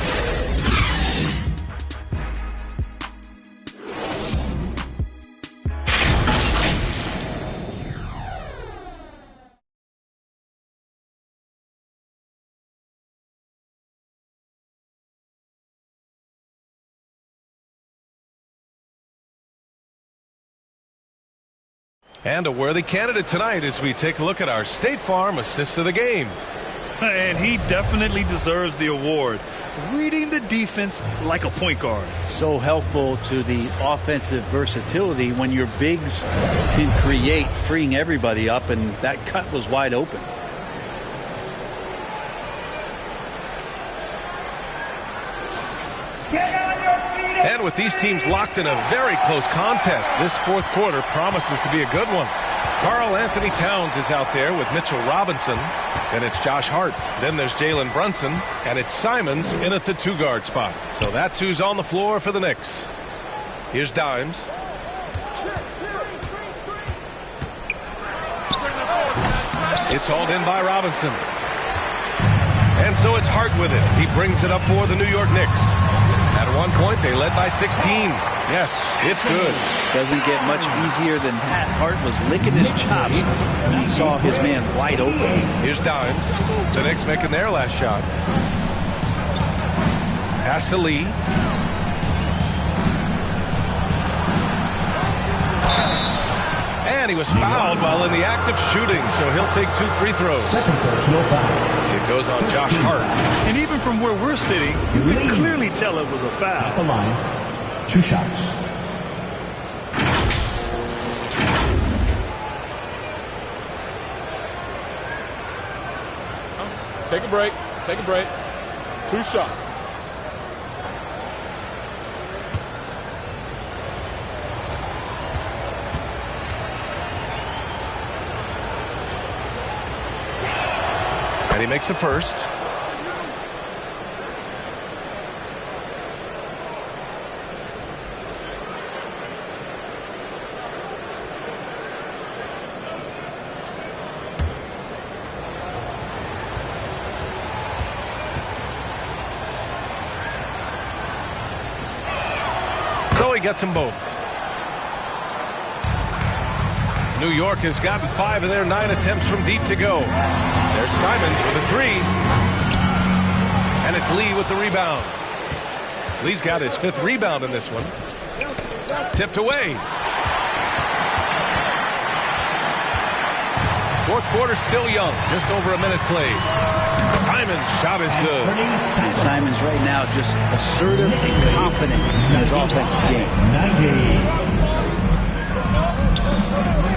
And a worthy candidate tonight as we take a look at our State Farm assist of the game. And he definitely deserves the award. Reading the defense like a point guard. So helpful to the offensive versatility when your bigs can create, freeing everybody up, and that cut was wide open. And with these teams locked in a very close contest, this fourth quarter promises to be a good one. Karl Anthony Towns is out there with Mitchell Robinson. Then it's Josh Hart. Then there's Jalen Brunson. And it's Simons in at the 2-guard spot. So that's who's on the floor for the Knicks. Here's Dimes. It's hauled in by Robinson. And so it's Hart with it. He brings it up for the New York Knicks. At one point, they led by 16. Yes, it's good. Doesn't get much easier than that. Hart was licking his chops when he saw his man wide open. Here's Dimes. The Knicks making their last shot. Pass to Lee. And he was fouled while in the act of shooting, so he'll take 2 free throws. It goes on Josh Hart. And even from where we're sitting, you can clearly tell it was a foul. At the line, 2 shots. Take a break. Take a break. 2 shots. And he makes the first. So he gets them both. New York has gotten 5 of their 9 attempts from deep to go. There's Simons with a 3. And it's Lee with the rebound. Lee's got his 5th rebound in this one. Tipped away. Fourth quarter still young. Just over a minute played. Simon's shot is good. And Simons right now just assertive and confident in his offensive game.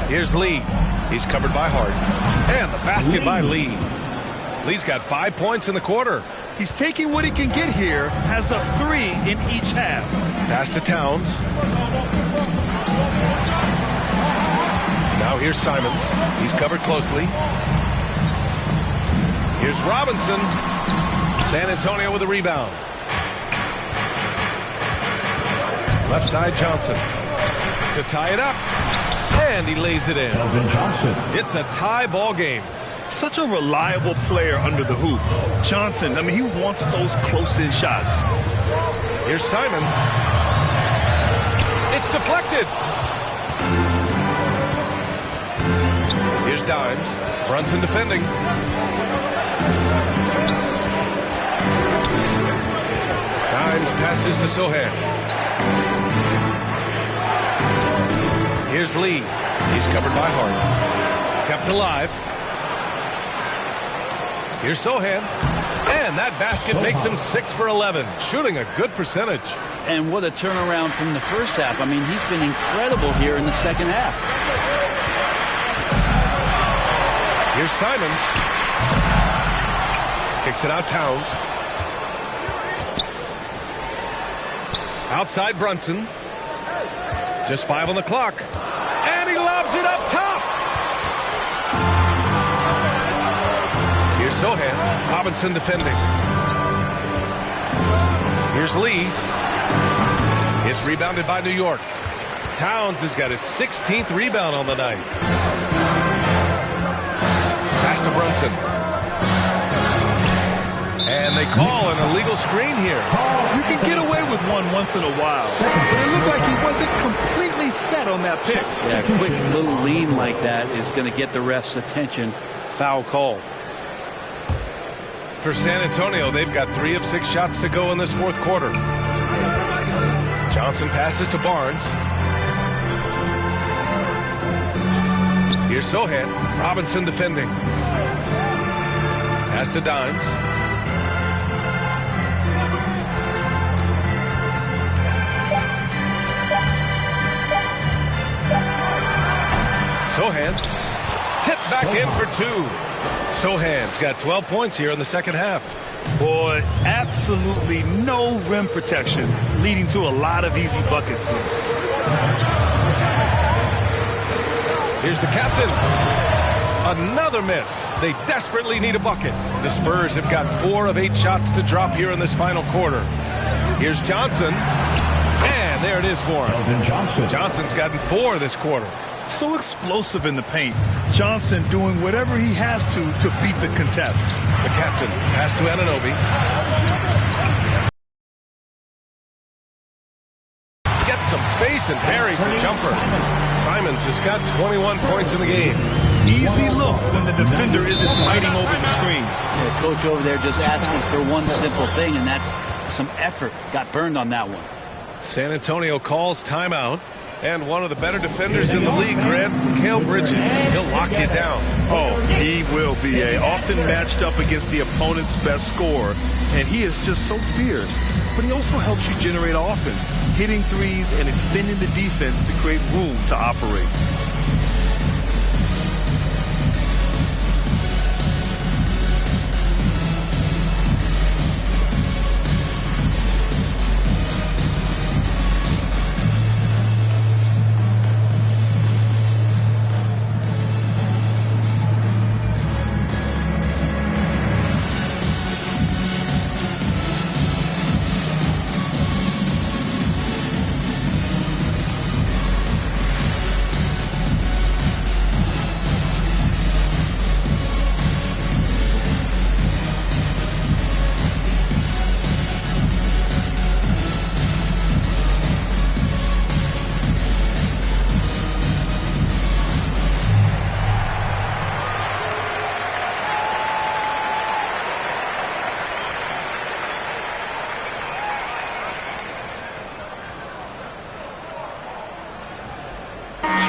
Here's Lee. He's covered by Hart. And the basket by Lee. Lee's got 5 points in the quarter. He's taking what he can get here, has a 3 in each half. Pass to Towns. Now here's Simons. He's covered closely. Here's Robinson. San Antonio with a rebound. Left side Johnson. To tie it up. And he lays it in. It's a tie ball game. Such a reliable player under the hoop. Johnson, I mean, he wants those close-in shots. Here's Simons. It's deflected. Here's Dimes. Brunson defending. Dimes passes to Sohan. Here's Lee. He's covered by Hart. Kept alive. Here's Sohan. And that basket makes him 6 for 11, shooting a good percentage. And what a turnaround from the first half. I mean, he's been incredible here in the second half. Here's Simons. Kicks it out, Towns. Outside Brunson. Just 5 on the clock. And he lobs it up top. Here's Sohan. Robinson defending. Here's Lee. It's rebounded by New York. Towns has got his 16th rebound on the night. Pass to Brunson. And they call an illegal screen here. You can get away with one once in a while, but it looked like he wasn't completely set on that pick. Yeah, a quick little lean like that is going to get the ref's attention. Foul call. For San Antonio, they've got 3 of 6 shots to go in this fourth quarter. Johnson passes to Barnes. Here's Sohan. Robinson defending. Pass to Dimes. Sohan. Tip back in for 2. Sohan's got 12 points here in the second half. Boy, absolutely no rim protection, leading to a lot of easy buckets here. Here's the captain. Another miss. They desperately need a bucket. The Spurs have got 4 of 8 shots to drop here in this final quarter. Here's Johnson. And there it is for him. Johnson's gotten 4 this quarter. So explosive in the paint. Johnson doing whatever he has to beat the contest. The captain. Pass to Anunoby. Gets some space and buries the jumper. Simons has got 21 points in the game. Easy look when the defender isn't fighting over the screen. Yeah, coach over there just asking for one simple thing, and that's some effort. Got burned on that one. San Antonio calls timeout. And one of the better defenders in the league, Grant, Mikal Bridges. He'll lock you down. Oh, he will be often matched up against the opponent's best scorer. And he is just so fierce. But he also helps you generate offense, hitting threes and extending the defense to create room to operate.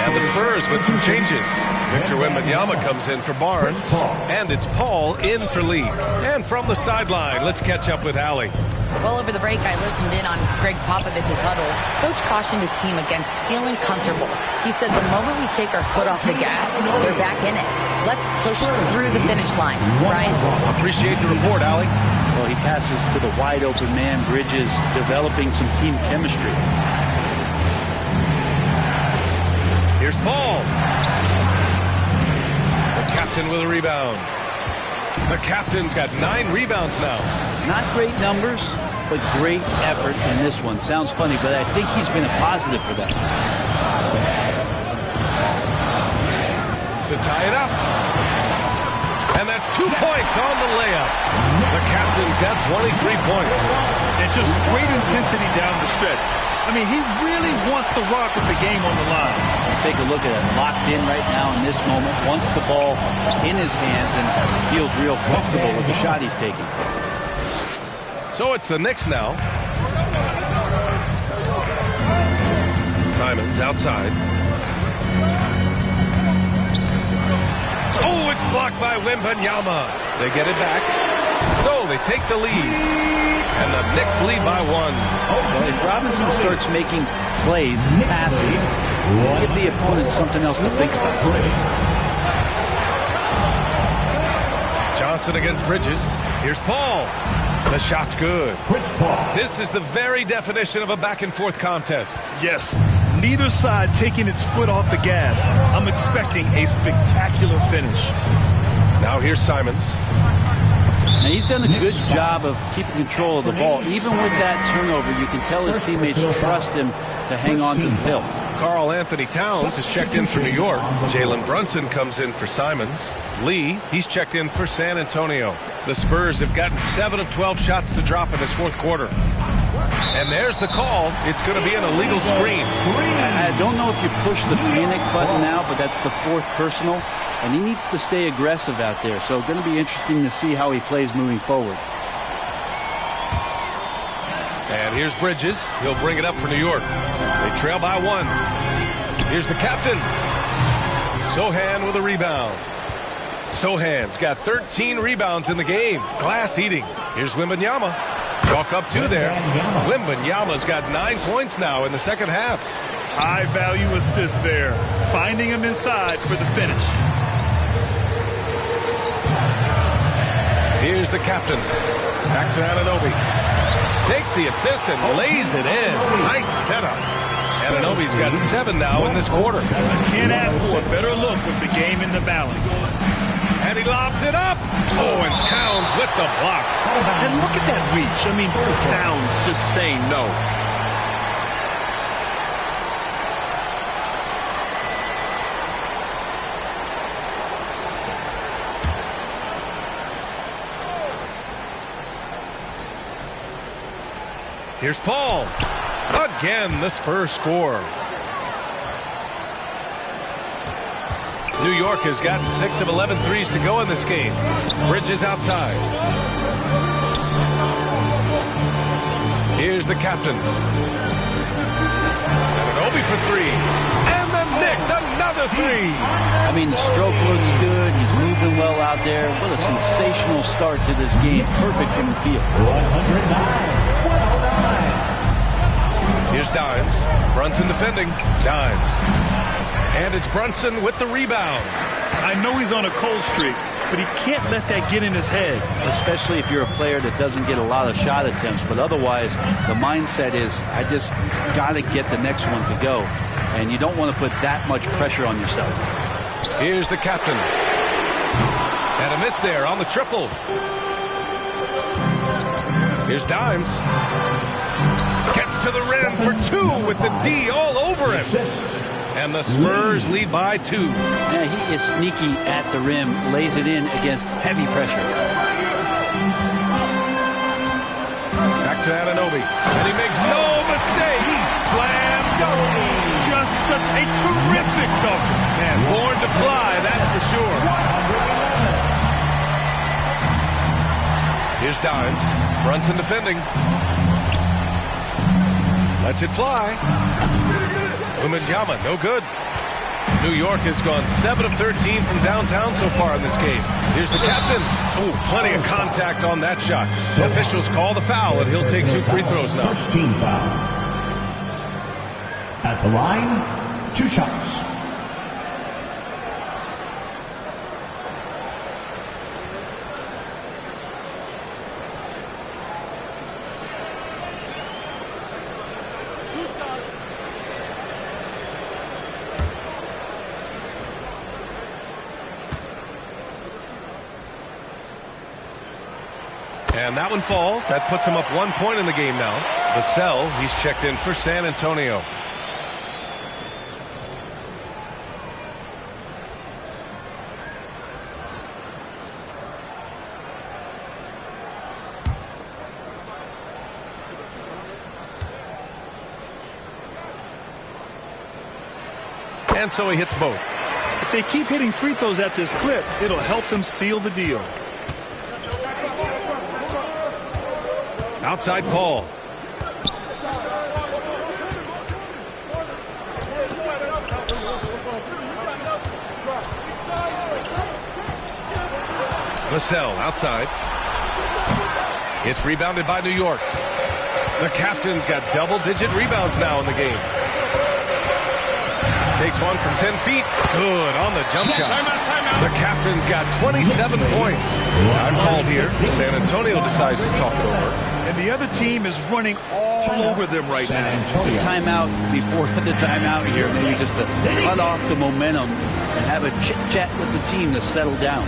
And the Spurs with some changes. Victor Wembanyama comes in for Barnes. And it's Paul in for Lee. And from the sideline, let's catch up with Allie. Well, over the break, I listened in on Greg Popovich's huddle. Coach cautioned his team against feeling comfortable. He said the moment we take our foot off the gas, they're back in it. Let's push through the finish line. Ryan? Appreciate the report, Allie. Well, he passes to the wide-open man. Bridges developing some team chemistry. Here's Paul. The captain with a rebound. The captain's got 9 rebounds now. Not great numbers, but great effort in this one. Sounds funny, but I think he's been a positive for them. to tie it up. And that's 2 points on the layup. The captain's got 23 points. And just great intensity down the stretch. I mean, he really wants to rock with the game on the line. Take a look at it. Locked in right now in this moment. Wants the ball in his hands and feels real comfortable with the shot he's taking. So it's the Knicks now. Simons outside. Oh, it's blocked by Wembanyama. They get it back. So they take the lead. And the Knicks lead by 1. Well, if Robinson starts making plays and passes, it's going to give the opponent something else to think about. Johnson against Bridges. Here's Paul. The shot's good. This is the very definition of a back-and-forth contest. Yes, neither side taking its foot off the gas. I'm expecting a spectacular finish. Now here's Simons. Now he's done a good job of keeping control of the ball. Even with that turnover, you can tell his teammates trust him to hang on to the hill. Karl Anthony Towns has checked in for New York. Jalen Brunson comes in for Simons. Lee, he's checked in for San Antonio. The Spurs have gotten 7 of 12 shots to drop in this fourth quarter. And there's the call. It's going to be an illegal screen. I don't know if you push the panic button now, but that's the fourth personal. And he needs to stay aggressive out there. So going to be interesting to see how he plays moving forward. And here's Bridges. He'll bring it up for New York. They trail by 1. Here's the captain. Sohan with a rebound. Sohan's got 13 rebounds in the game. Glass eating. Here's Wembanyama. Walk up 2 there. Wembanyama's got 9 points now in the second half. High value assist there. Finding him inside for the finish. Here's the captain. Back to Anunoby. Takes the assist and lays it in. Nice setup. Anunoby's got 7 now in this quarter. Can't ask for a better look with the game in the balance. And he lobs it up. Oh, and Towns with the block. And look at that reach. I mean, Towns just saying no. Here's Paul. Again, the Spurs score. New York has gotten 6 of 11 threes to go in this game. Bridges outside. Here's the captain. Anunoby for 3. And the Knicks, another 3. I mean, the stroke looks good. He's moving well out there. What a sensational start to this game. Perfect from the field. 109. Here's Dimes. Brunson defending. Dimes. And it's Brunson with the rebound. I know he's on a cold streak, but he can't let that get in his head. Especially if you're a player that doesn't get a lot of shot attempts. But otherwise, the mindset is, I just got to get the next one to go. And you don't want to put that much pressure on yourself. Here's the captain. And a miss there on the triple. Here's Dimes. Gets to the rim for 2 with the D all over him. And the Spurs lead by 2. Yeah, he is sneaky at the rim, lays it in against heavy pressure. Back to Anunoby. And he makes no mistake. Slam dunk. Just such a terrific dunk. Man, born to fly, that's for sure. Here's Dimes. Brunson defending. Lets it fly. Wembanyama, no good. New York has gone 7 of 13 from downtown so far in this game. Here's the captain. Oh, plenty of contact on that shot. The officials call the foul, and he'll take 2 free throws now. First team foul. At the line, 2 shots. And that one falls. That puts him up 1 point in the game now. Vassell, he's checked in for San Antonio. And so he hits both. If they keep hitting free throws at this clip, it'll help them seal the deal. Outside Paul. Vassell outside. It's rebounded by New York. The captain's got double-digit rebounds now in the game. Takes one from 10 feet. Good on the jump shot. The captain's got 27 points. Time called here. San Antonio decides to talk it over. And the other team is running all over them right now. The timeout before the timeout here, maybe just to cut off the momentum and have a chit-chat with the team to settle down.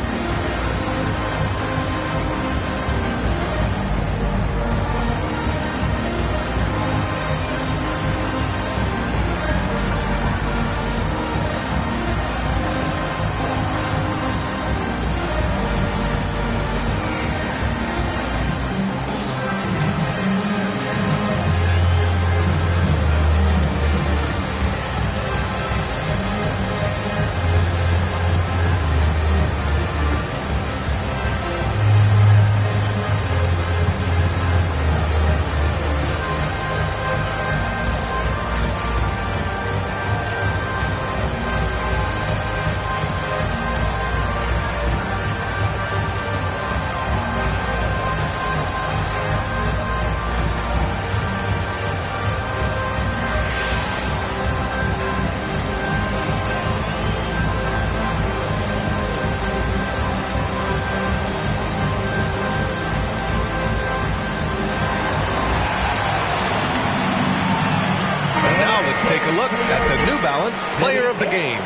Take a look at the New Balance player of the game.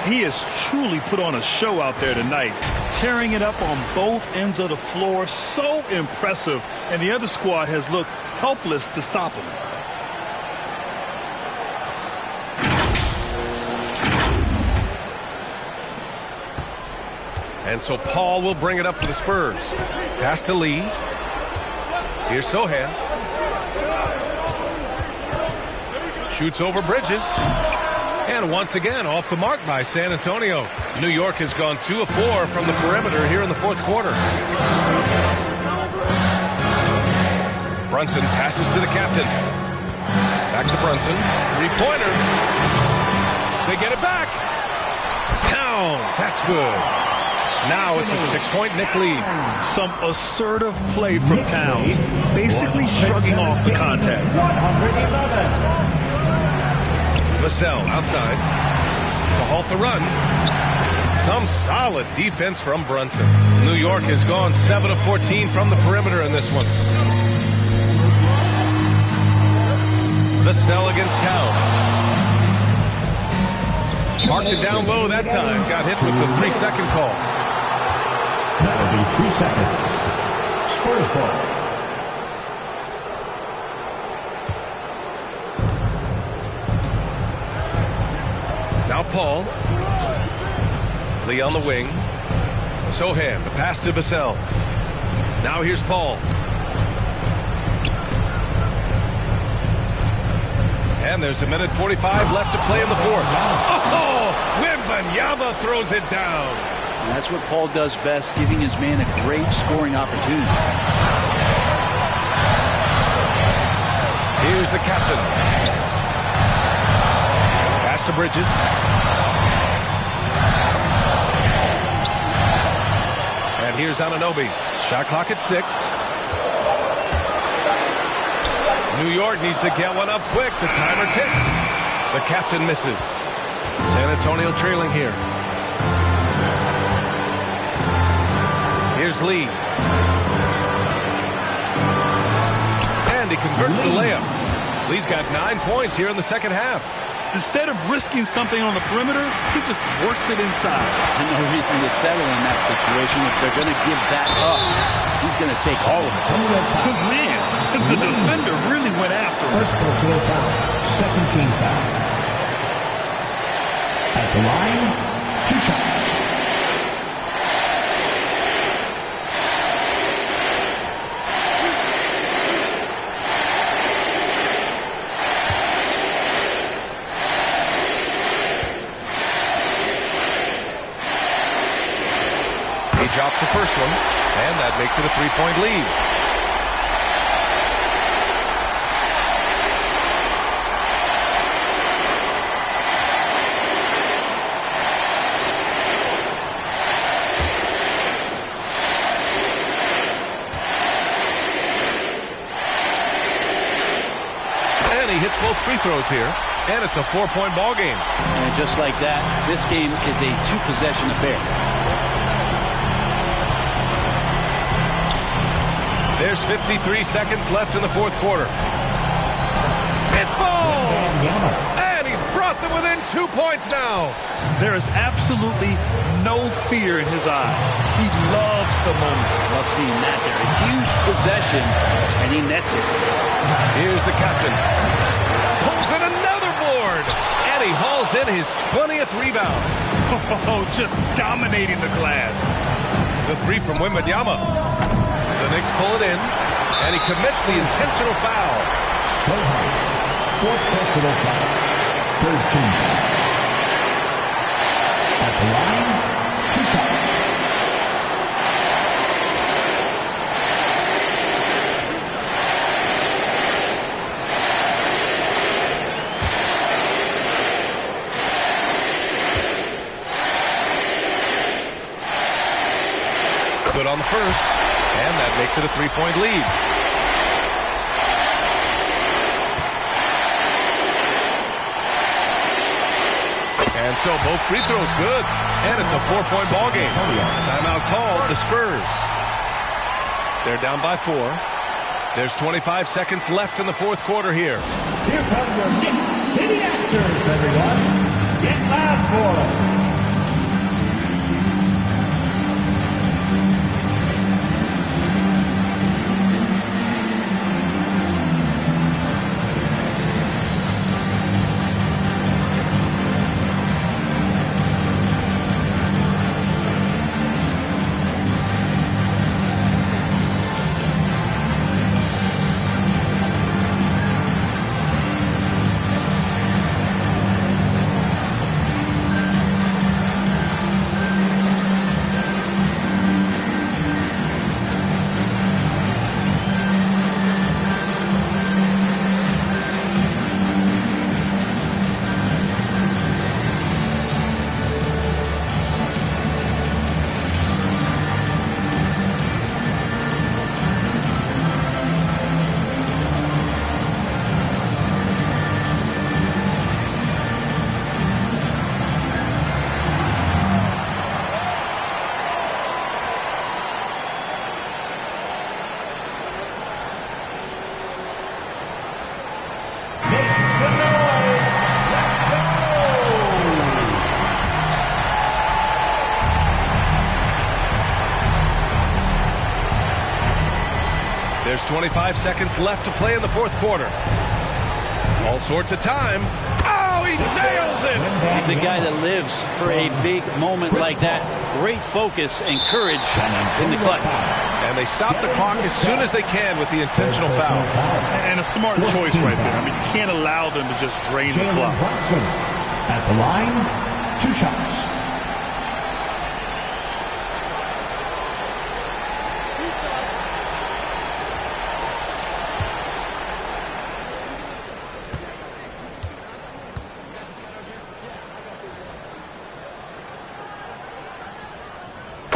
He has truly put on a show out there tonight, tearing it up on both ends of the floor. So impressive, and the other squad has looked helpless to stop him. And so Paul will bring it up for the Spurs. Pass to Lee. Here's Sohan. Shoots over Bridges. And once again, off the mark by San Antonio. New York has gone 2 of 4 from the perimeter here in the fourth quarter. Brunson passes to the captain. Back to Brunson. Three-pointer. They get it back. Towns. That's good. Now it's a 6-point Knick lead. Some assertive play from Towns. Basically shrugging off the contact. 111. Vassell outside to halt the run. Some solid defense from Brunson. New York has gone 7 of 14 from the perimeter in this one. Vassell against Towns. Marked it down low that time. Got hit with the 3-second call. That'll be 3 seconds. Spurs ball. Now Paul. Lee on the wing. Sohan, the pass to Vassell. Now here's Paul. And there's 1:45 left to play in the fourth. Oh, Wembanyama throws it down. And that's what Paul does best, giving his man a great scoring opportunity. Here's the captain. Pass to Bridges. And here's Anunoby. Shot clock at 6. New York needs to get one up quick. The timer ticks. The captain misses. San Antonio trailing here. Here's Lee. And he converts the layup. Lee's got 9 points here in the second half. Instead of risking something on the perimeter, he just works it inside. And no reason to settle in that situation. If they're going to give that up, he's going to take all of it. Oh, man, the defender really went after him. First personal foul. Second team foul. At the line, 2 shots. first one, and that makes it a 3-point lead. And he hits both free throws here, and it's a 4-point ball game. And just like that, this game is a 2-possession affair. There's 53 seconds left in the fourth quarter. It falls! And he's brought them within 2 points now. There is absolutely no fear in his eyes. He loves the moment. Love seeing that there. A huge possession, and he nets it. Here's the captain. Pulls in another board. And he hauls in his 20th rebound. Oh, just dominating the glass. The three from Wembanyama. The Knicks pull it in, and he commits the intentional foul. Fourth personal foul. 13. At the line, 2 shots. Good on the first, and that makes it a 3-point lead. And so both free throws good, and it's a 4-point ball game. Timeout called, the Spurs. They're down by 4. There's 25 seconds left in the fourth quarter here. Here come your Knicks City Actors, everyone. Get loud for them. There's 25 seconds left to play in the fourth quarter. All sorts of time. Oh, he nails it! He's a guy that lives for a big moment like that. Great focus and courage in the clutch. And they stop the clock as soon as they can with the intentional foul. And a smart choice right there. I mean, you can't allow them to just drain the clock. At the line, 2 shots.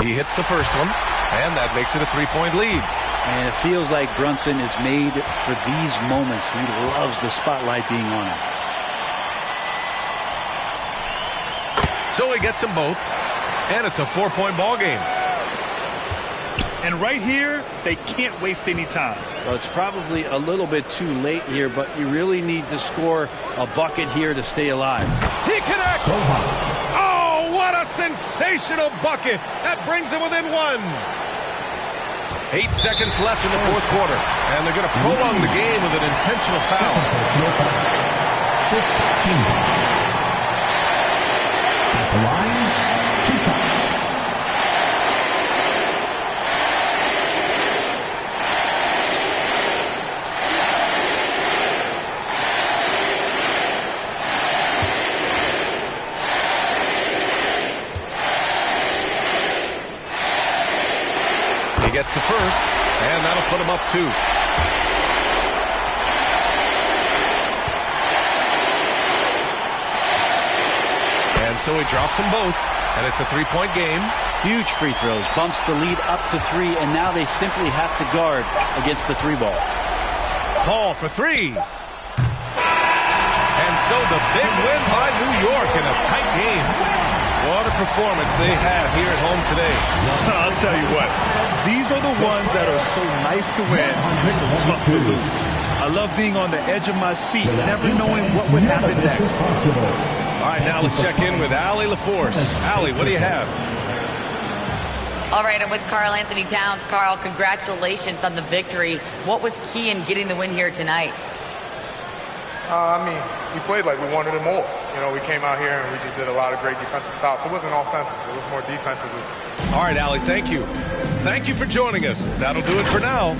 He hits the first one, and that makes it a 3-point lead. And it feels like Brunson is made for these moments. He loves the spotlight being on him. So he gets them both, and it's a 4-point ball game. And right here, they can't waste any time. Well, it's probably a little bit too late here, but you really need to score a bucket here to stay alive. He connects! Oh, what a sensational bucket! That brings him within 1. 8 seconds left in the fourth quarter, and they're going to prolong the game with an intentional foul. 15. At the line, 2 shots. gets the first, and that'll put him up 2. And so he drops them both, and it's a 3-point game. Huge free throws, bumps the lead up to 3, and now they simply have to guard against the 3 ball. Paul for 3. And so the big win by New York in a tight game. What a performance they have here at home today. I'll tell you what, these are the ones that are so nice to win and so tough to lose. I love being on the edge of my seat, never knowing what would happen next. All right, now let's check in with Allie LaForce. Allie, what do you have? All right, I'm with Karl Anthony Towns. Karl, congratulations on the victory. What was key in getting the win here tonight? We played like we wanted it more. We came out here and we just did a lot of great defensive stops. It wasn't offensive. It was more defensively. All right, Allie, thank you. Thank you for joining us. That'll do it for now.